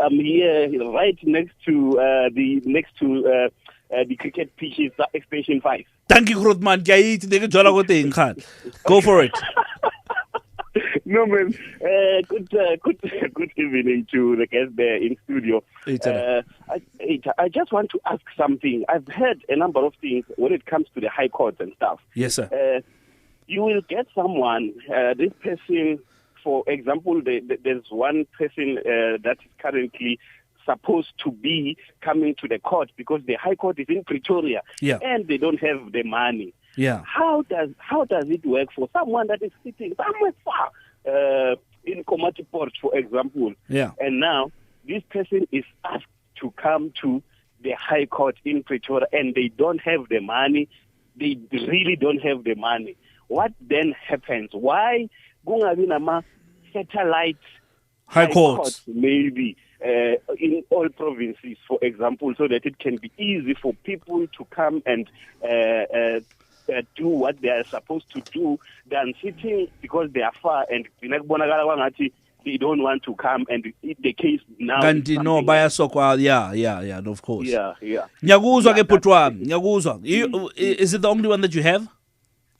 Speaker 8: I'm here right next to the cricket pitches, Station 5.
Speaker 1: Thank you, Grootman. Go for it.
Speaker 8: No, man. Good evening to the guests there in studio. I just want to ask something. I've heard a number of things when it comes to the High Court and stuff.
Speaker 1: Yes, sir.
Speaker 8: You will get someone, this person, for example, there's one person that is currently supposed to be coming to the court because the High Court is in Pretoria, and they don't have the money.
Speaker 1: Yeah.
Speaker 8: How does it work for someone that is sitting somewhere far in Komati-Port, for example?
Speaker 1: Yeah.
Speaker 8: And now this person is asked to come to the High Court in Pretoria, and they don't have the money. They really don't have the money. What then happens? Why kungabi satellite
Speaker 1: High Courts
Speaker 8: maybe in all provinces, for example, so that it can be easy for people to come and do what they are supposed to do than sitting because they are far and they don't want to come and the case now.
Speaker 1: No, yeah, of course.
Speaker 8: Yeah.
Speaker 1: Nyakuzwa ke Putwa, nyakuzwa. Is it the only one that you have?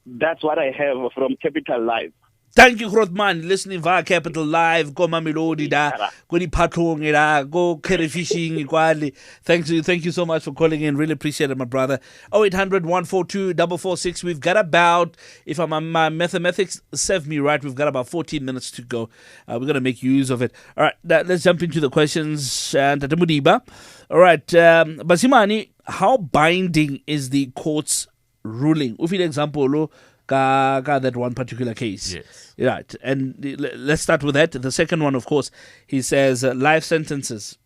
Speaker 8: That's what I have from Capital Live.
Speaker 1: Thank you, Grootman. Listening via Capital Live. Go Mamelodi da. Go di patrong da. Go carry fishing. Thank you so much for calling in. Really appreciate it, my brother. 0800 142 446. We've got about, if my mathematics serve me right, we've got about 14 minutes to go. We're going to make use of it. All right, let's jump into the questions. And Modiba. All right, Basimani, how binding is the court's ruling? Ufile example, that one particular case.
Speaker 2: Yes.
Speaker 1: Right. And let's start with that. The second one, of course, he says life sentences.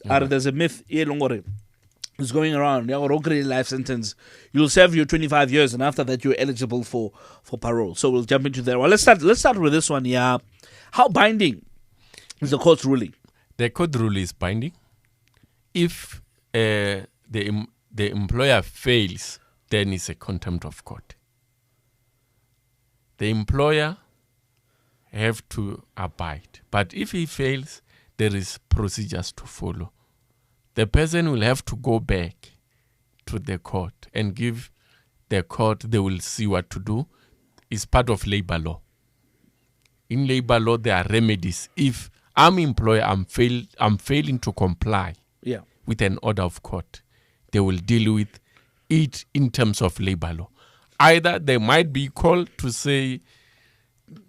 Speaker 1: There's a myth is going around. Life sentence. You'll serve your 25 years, and after that, you're eligible for parole. So we'll jump into that. Well, let's start with this one. Yeah. How binding is the court's ruling?
Speaker 2: The court rule is binding. If the employer fails, then it's a contempt of court. The employer have to abide. But if he fails, there is procedures to follow. The person will have to go back to the court and give the court, they will see what to do. It's part of labor law. In labor law, there are remedies. If I'm employer, I'm failing to comply with an order of court, they will deal with it in terms of labor law. Either they might be called to say,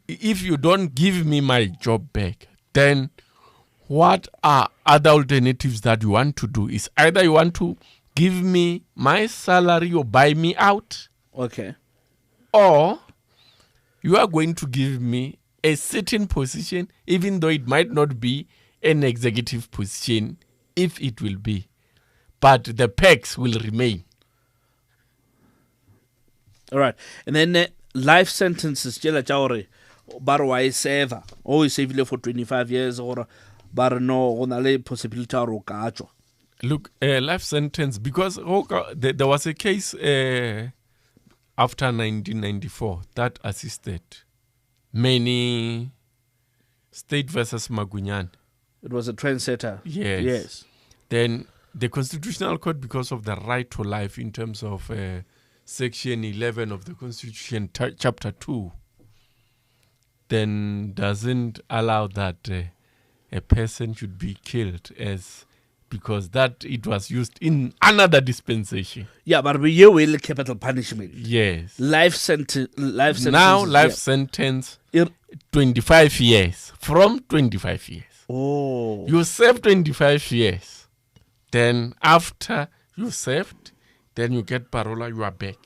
Speaker 2: if you don't give me my job back, then what are other alternatives that you want to do? Is either you want to give me my salary or buy me out.
Speaker 1: Okay.
Speaker 2: Or you are going to give me a certain position, even though it might not be an executive position, if it will be. But the perks will remain.
Speaker 1: All right. And then life sentences, Jela Chauri, Barwa Seva, always save for 25 years or Barno, Onale possibility or Gacho.
Speaker 2: Look, life sentence, because there was a case after 1994 that assisted many State versus Magunyan.
Speaker 1: It was a trendsetter.
Speaker 2: Yes. Then the Constitutional Court, because of the right to life in terms of Section 11 of the Constitution, Chapter 2, then doesn't allow that a person should be killed because that it was used in another dispensation.
Speaker 1: Yeah, but we will capital punishment.
Speaker 2: Yes.
Speaker 1: Life sentence.
Speaker 2: Now life sentence 25 years. From 25 years.
Speaker 1: Oh.
Speaker 2: You serve 25 years. Then after you served, then you get parole, you are back.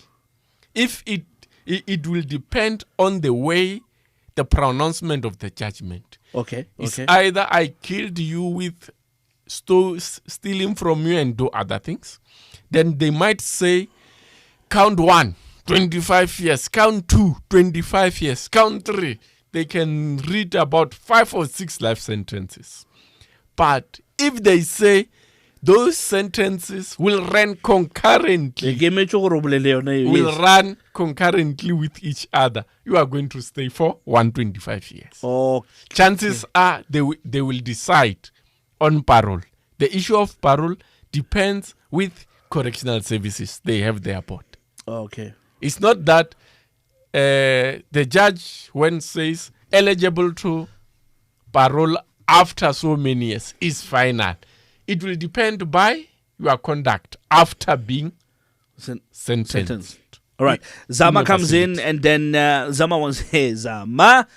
Speaker 2: If it will depend on the way, the pronouncement of the judgment.
Speaker 1: Okay.
Speaker 2: It's either I killed you with stealing from you and do other things. Then they might say, count 1, 25 years. Count 2, 25 years. Count 3. They can read about 5 or 6 life sentences. But if they say those sentences will run concurrently. Will run concurrently with each other. You are going to stay for 125 years.
Speaker 1: Oh,
Speaker 2: chances are they will decide on parole. The issue of parole depends with correctional services. They have their board.
Speaker 1: Okay.
Speaker 2: It's not that the judge, when says eligible to parole after so many years, is final. It will depend by your conduct after being sentenced.
Speaker 1: All right. Zama comes in, and then Zama wants, hey, Zama.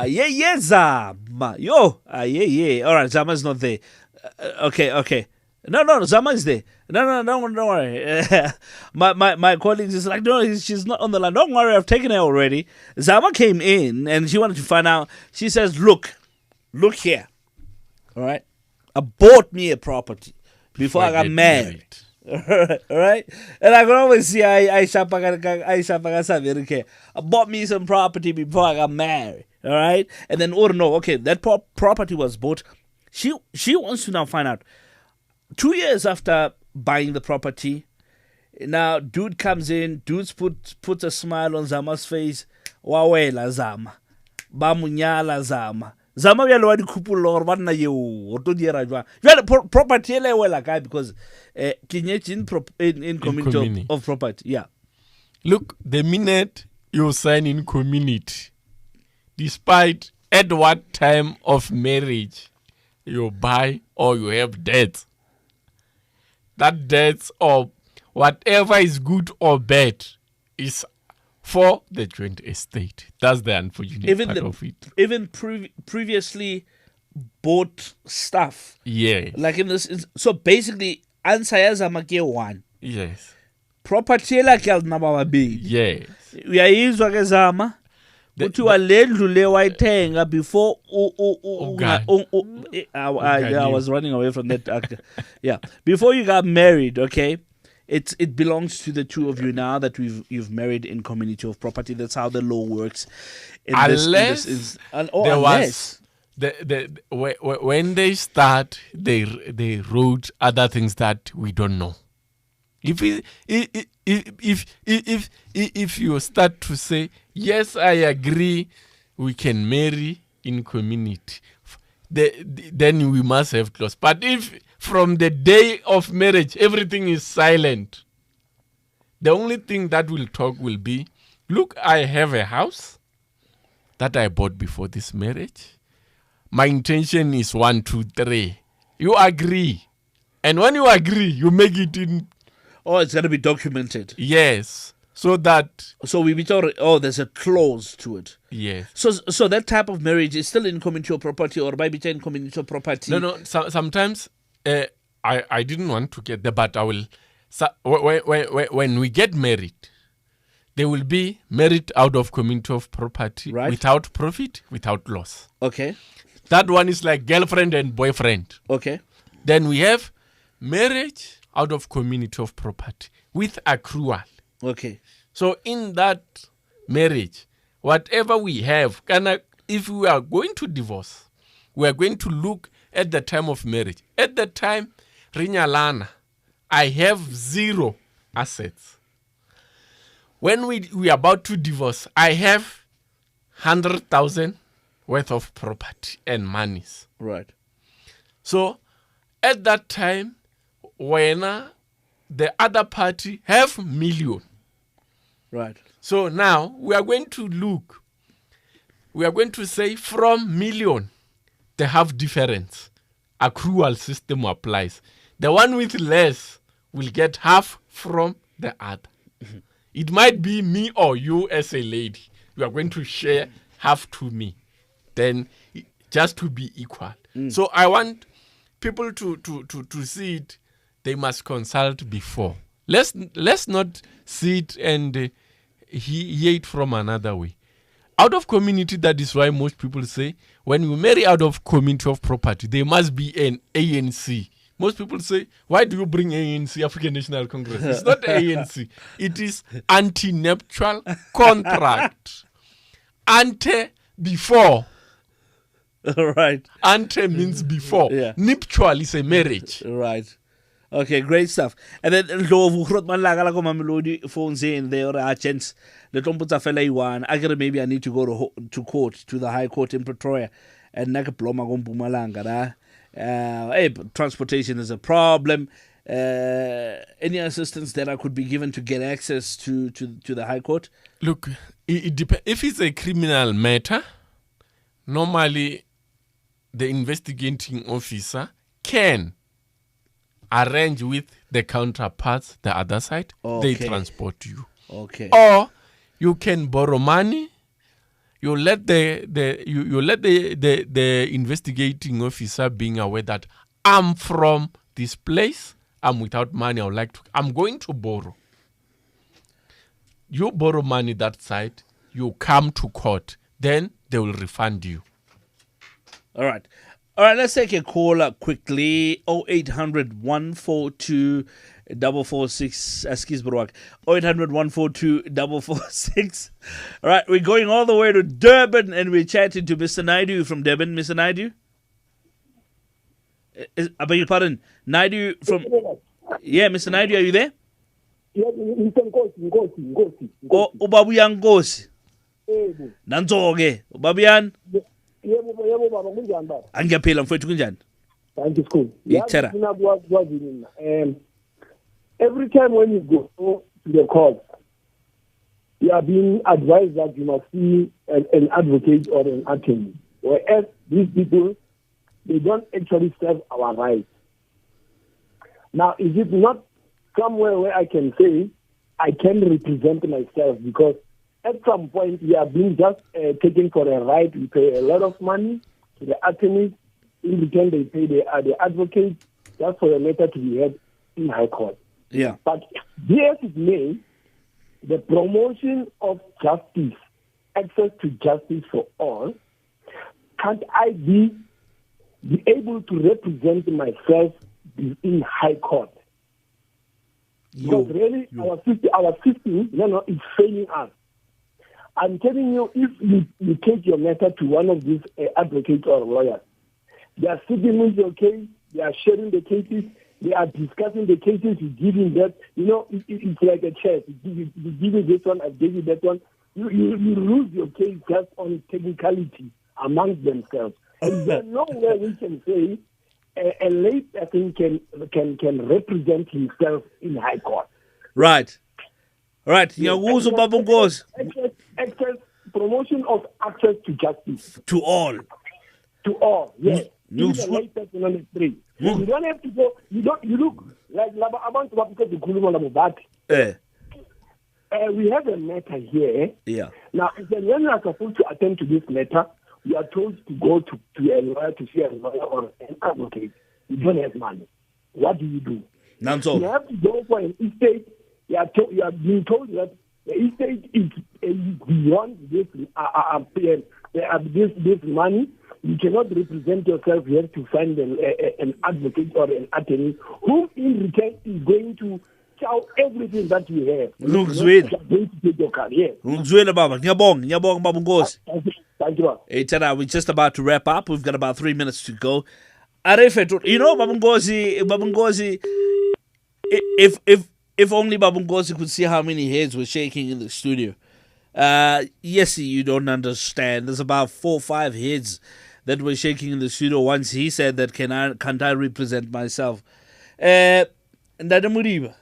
Speaker 1: Yeah, Zama. Yo. Yeah. All right, Zama's not there. Okay. No, Zama is there. No, don't worry. my colleagues is like, no, she's not on the line. Don't worry, I've taken her already. Zama came in, and she wanted to find out. She says, look here. All right? I bought me a property before I got married. All right? And I can always see I bought me some property before I got married. All right? And then, no, okay, that property was bought. She wants to now find out. 2 years after buying the property, now dude comes in, puts a smile on Zama's face. Wawela Zama. Bamunyala Zama. Zama we already couple or one na you or to dira jwa. You had property le wela guy because in community of property. Yeah.
Speaker 2: Look, the minute you sign in community, despite at what time of marriage you buy or you have debts, that debts or whatever is good or bad is for the joint estate. That's the unfortunate part of it.
Speaker 1: Even previously bought stuff.
Speaker 2: Yeah.
Speaker 1: Like in this, so basically, answer is one.
Speaker 2: Yes.
Speaker 1: Property like number B.
Speaker 2: Yes.
Speaker 1: We are using Zama. But you are wayitenga before I was running away from that. Yeah. Before you got married, okay? It belongs to the two of you now that you've married in community of property. That's how the law works.
Speaker 2: Unless when they start, they wrote other things that we don't know. If you start to say, yes, I agree, we can marry in community, then we must have clause. But if from the day of marriage everything is silent, the only thing that will talk will be, look, I have a house that I bought before this marriage. My intention is 1, 2, 3. You agree. And when you agree, you make it in.
Speaker 1: Oh, it's going to be documented.
Speaker 2: Yes. So
Speaker 1: we be told, there's a clause to it.
Speaker 2: Yes.
Speaker 1: So that type of marriage is still in community of property or by in community of property?
Speaker 2: No. Sometimes I didn't want to get there, but I will. When we get married, they will be married out of community of property, right? Without profit, without loss.
Speaker 1: Okay.
Speaker 2: That one is like girlfriend and boyfriend.
Speaker 1: Okay.
Speaker 2: Then we have marriage out of community of property with accrual.
Speaker 1: Okay.
Speaker 2: So in that marriage, whatever we have, if we are going to divorce, we are going to look at the time of marriage. At the time, Rinyalana, I have 0 assets. When we are about to divorce, I have 100,000 worth of property and monies.
Speaker 1: Right.
Speaker 2: So at that time, when the other party have million.
Speaker 1: Right.
Speaker 2: So now we are going to look. We are going to say from million, they have difference. Accrual system applies. The one with less will get half from the other. Mm-hmm. It might be me or you as a lady. You are going to share half to me. Then just to be equal. So I want people to see it. They must consult before. Let's not sit and hear it from another way. Out of community, that is why most people say when you marry out of community of property, there must be an ANC. Most people say, why do you bring ANC, African National Congress? It's not ANC. It is anti-nuptial contract. Ante before.
Speaker 1: Right.
Speaker 2: Ante means before.
Speaker 1: Yeah.
Speaker 2: Nuptial is a marriage.
Speaker 1: Right. Okay, great stuff. And then Lovu Mpumalanga la ko Mamelodi phones in there or agents. The Tomputsa fella one. I get maybe I need to go to court, to the High Court in Pretoria, and nakaploma go Mpumalanga. Hey, transportation is a problem. Any assistance that I could be given to get access to the High Court?
Speaker 2: Look, it depends. If it's a criminal matter, normally the investigating officer can arrange with the counterparts, the other side.
Speaker 1: Okay.
Speaker 2: They transport you.
Speaker 1: Okay.
Speaker 2: Or you can borrow money. You let the investigating officer being aware that I'm from this place. I'm without money. I'm going to borrow. You borrow money that side. You come to court. Then they will refund you.
Speaker 1: All right. Let's take a call quickly. 0800 142 446. Excuse me, 0800 142 446. All right, we're going all the way to Durban and we're chatting to Mr. Naidu from Durban. Mr. Naidu? I beg your pardon. Naidu from. Yeah, Mr. Naidu, are you there?
Speaker 9: Yes, Ngosi.
Speaker 1: Oh, Ubabuyan Ngosi. Nanzoge. Ubabuyan.
Speaker 9: Yebo baba kunjani baba?
Speaker 1: Angiyaphila mfowethu kunjani?
Speaker 9: Thank you school.
Speaker 1: Yithera.
Speaker 9: Every time when you go to the court, you are being advised that you must see an advocate or an attorney. Whereas these people, they don't actually serve our rights. Now, is it not somewhere where I can say I can represent myself? Because at some point, we are being just taken for a right. We pay a lot of money to the attorneys. In return, they pay the advocate just for a matter to be heard in High Court.
Speaker 1: Yeah.
Speaker 9: But yes, it may, the promotion of justice, access to justice for all, can't I be able to represent myself in High Court? Because really, our system, is failing us. I'm telling you, if you take your matter to one of these advocates or lawyers, they are sitting with your case, they are sharing the cases, they are discussing the cases, you give him that. It's like a chess. You give you this one, I give you that one. You lose your case just on technicality amongst themselves. And there's no way we can say a lay person can represent himself in High Court.
Speaker 1: Right.
Speaker 9: Access, promotion of access to justice.
Speaker 1: To all.
Speaker 9: Yes. Even the lay person on the street. You don't have to go. You look like about we have a matter here.
Speaker 1: Yeah.
Speaker 9: Now, if when you are supposed to attend to this matter, you are told to go to a lawyer, to see a lawyer or an advocate. You don't have money. What do? You have to go for an estate. You are being told that the estate is beyond this money. You cannot represent yourself. You have to find an advocate or an attorney who in return is going to chow everything that you have.
Speaker 1: Look, Zwin.
Speaker 9: Going to take your career.
Speaker 1: Zwin, Baba. Nyabong, Baba Ngosi.
Speaker 9: Thank you.
Speaker 1: Hey, Tada, we're just about to wrap up. We've got about 3 minutes to go. Baba Ngosi, if only Baba Ngosi could see how many heads were shaking in the studio. Yes, you don't understand. There's about 4 or 5 heads that were shaking in the studio once he said that can't I represent myself? Ndada Modiba.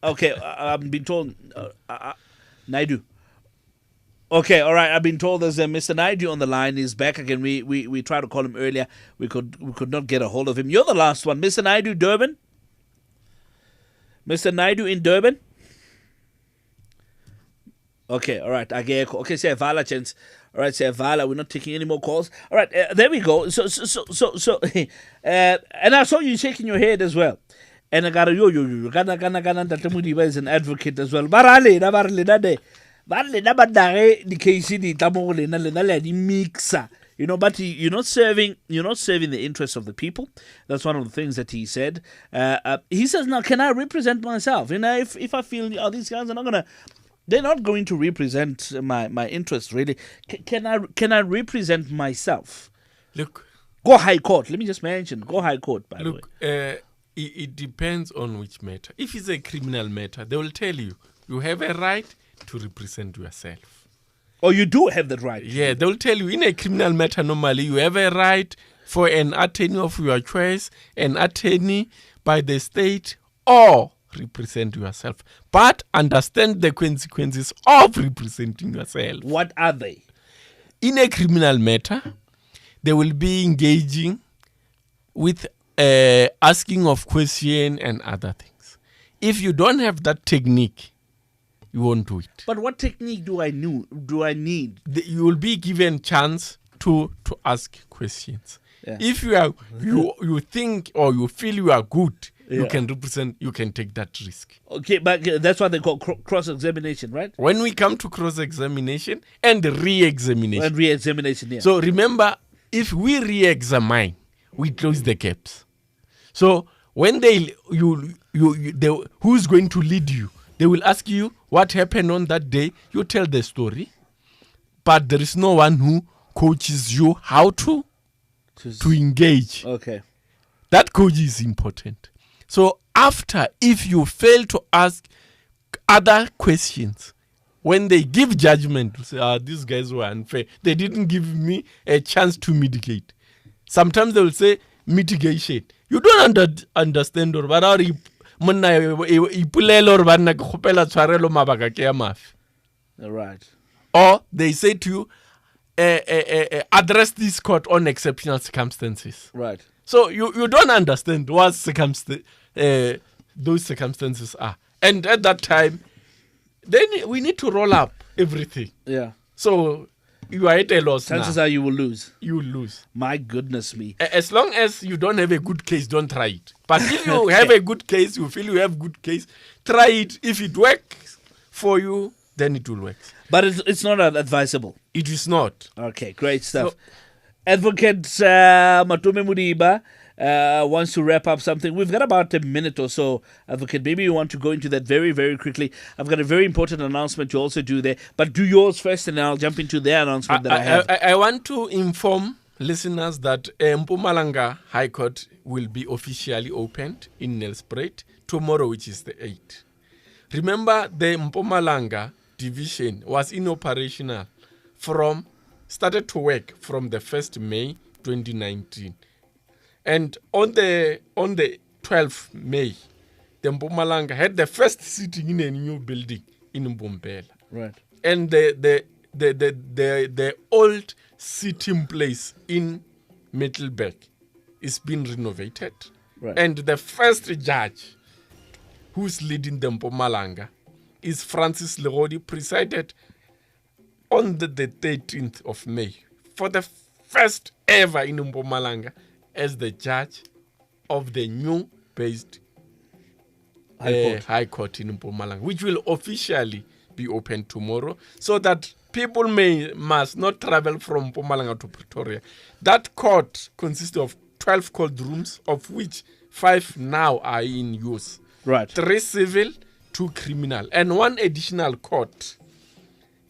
Speaker 1: Okay, I've been told Naidu. Okay, all right. I've been told there's Mr. Naidu on the line. He's back again. We tried to call him earlier. We could not get a hold of him. You're the last one, Mr. Naidu, Durban. Mr. Naidu in Durban. Okay, all right. Okay, say Vala chance. All right, say Vala. We're not taking any more calls. All right, there we go. So, and I saw you shaking your head as well. And I got yo. Gana Modiba is an advocate as well. Barale the KCD the mixer. But you're not serving the interests of the people. That's one of the things that he said. He says, now, can I represent myself? If I feel these guys are they're not going to represent my interests really. Can I represent myself?
Speaker 2: Look,
Speaker 1: Go High Court. Let me just mention, go High Court, by the way.
Speaker 2: Look, it depends on which matter. If it's a criminal matter, they will tell you, you have a right to represent yourself.
Speaker 1: Oh, you do have that right.
Speaker 2: Yeah, they will tell you, in a criminal matter, normally, you have a right for an attorney of your choice, an attorney by the state, or represent yourself. But understand the consequences of representing yourself.
Speaker 1: What are they?
Speaker 2: In a criminal matter, they will be engaging with asking of question and other things. If you don't have that technique, you won't do it.
Speaker 1: But what technique do I need?
Speaker 2: You will be given chance to ask questions.
Speaker 1: Yeah.
Speaker 2: If you think or you feel you are good, you can represent, you can take that risk.
Speaker 1: Okay, but that's what they call cross-examination, right?
Speaker 2: When we come to cross-examination and re-examination.
Speaker 1: And re-examination, yeah.
Speaker 2: So remember, if we re-examine, we close the gaps. So when who's going to lead you? They will ask you what happened on that day. You tell the story, but there is no one who coaches you how to engage.
Speaker 1: Okay.
Speaker 2: That coach is important. So after, if you fail to ask other questions, when they give judgment, say, these guys were unfair. They didn't give me a chance to mitigate. Sometimes they will say mitigation. You don't understand or but
Speaker 1: Right.
Speaker 2: Or they say to you, address this court on exceptional circumstances.
Speaker 1: Right.
Speaker 2: So you don't understand what those circumstances are. And at that time, then we need to roll up everything.
Speaker 1: Yeah.
Speaker 2: So you are at a loss.
Speaker 1: Chances
Speaker 2: now.
Speaker 1: are you will lose.
Speaker 2: You will lose.
Speaker 1: My goodness me.
Speaker 2: As long as you don't have a good case, don't try it. But if you have a good case, you feel you have good case, try it. If it works for you, then it will work.
Speaker 1: But it's not advisable.
Speaker 2: It is not.
Speaker 1: Okay, great stuff. So, Advocate Matome Modiba wants to wrap up something. We've got about a minute or so, Advocate. Maybe you want to go into that very, very quickly. I've got a very important announcement to also do there. But do yours first, and then I'll jump into their announcement that I have.
Speaker 2: I want to inform listeners that Mpumalanga High Court will be officially opened in Nelspruit tomorrow, which is the 8th. Remember, the Mpumalanga Division was inoperational started to work from the 1st May 2019. And on the 12th May, the Mpumalanga had the first sitting in a new building in Mpumalanga.
Speaker 1: Right.
Speaker 2: And the old sitting place in Middelburg is being renovated.
Speaker 1: Right.
Speaker 2: And the first judge who's leading the Mpumalanga is Francis Legodi, presided on the 13th of May for the first ever in Mpumalanga as the judge of the new based High Court in Mpumalanga, which will officially be open tomorrow, so that people must not travel from Mpumalanga to Pretoria. That court consists of 12 court rooms, of which 5 now are in use.
Speaker 1: Right.
Speaker 2: 3 civil, 2 criminal, and 1 additional court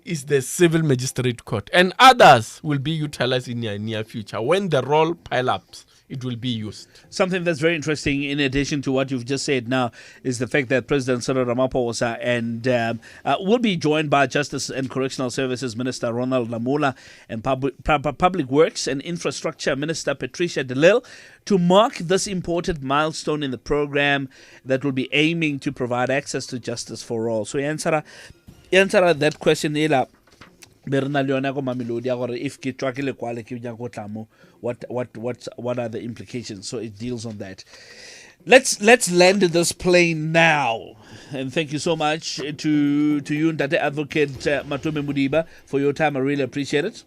Speaker 2: is the civil magistrate court, and others will be utilized in the near future. When the roll pile ups, it will be used.
Speaker 1: Something that's very interesting, in addition to what you've just said now, is the fact that President Cyril Ramaphosa and will be joined by Justice and Correctional Services Minister Ronald Lamola and Public Works and Infrastructure Minister Patricia de Lille to mark this important milestone in the program that will be aiming to provide access to justice for all. So answer that question, if what are the implications? So it deals on that. Let's land this plane now, and thank you so much to you, Ndate Advocate Matome Modiba, for your time. I really appreciate it.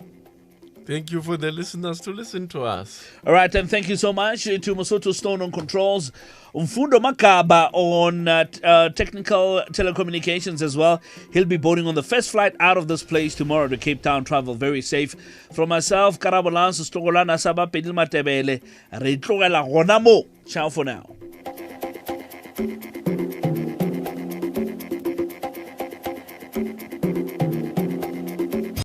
Speaker 2: Thank you for the listeners to listen to us.
Speaker 1: All right, and thank you so much to Masoto Stone on controls, Mfundo Makaba on technical telecommunications as well. He'll be boarding on the first flight out of this place tomorrow to Cape Town. Travel very safe. From myself, Karabolanso Stogolana Saba Pedil Matebele, Retrogela Ronamo. Ciao for now.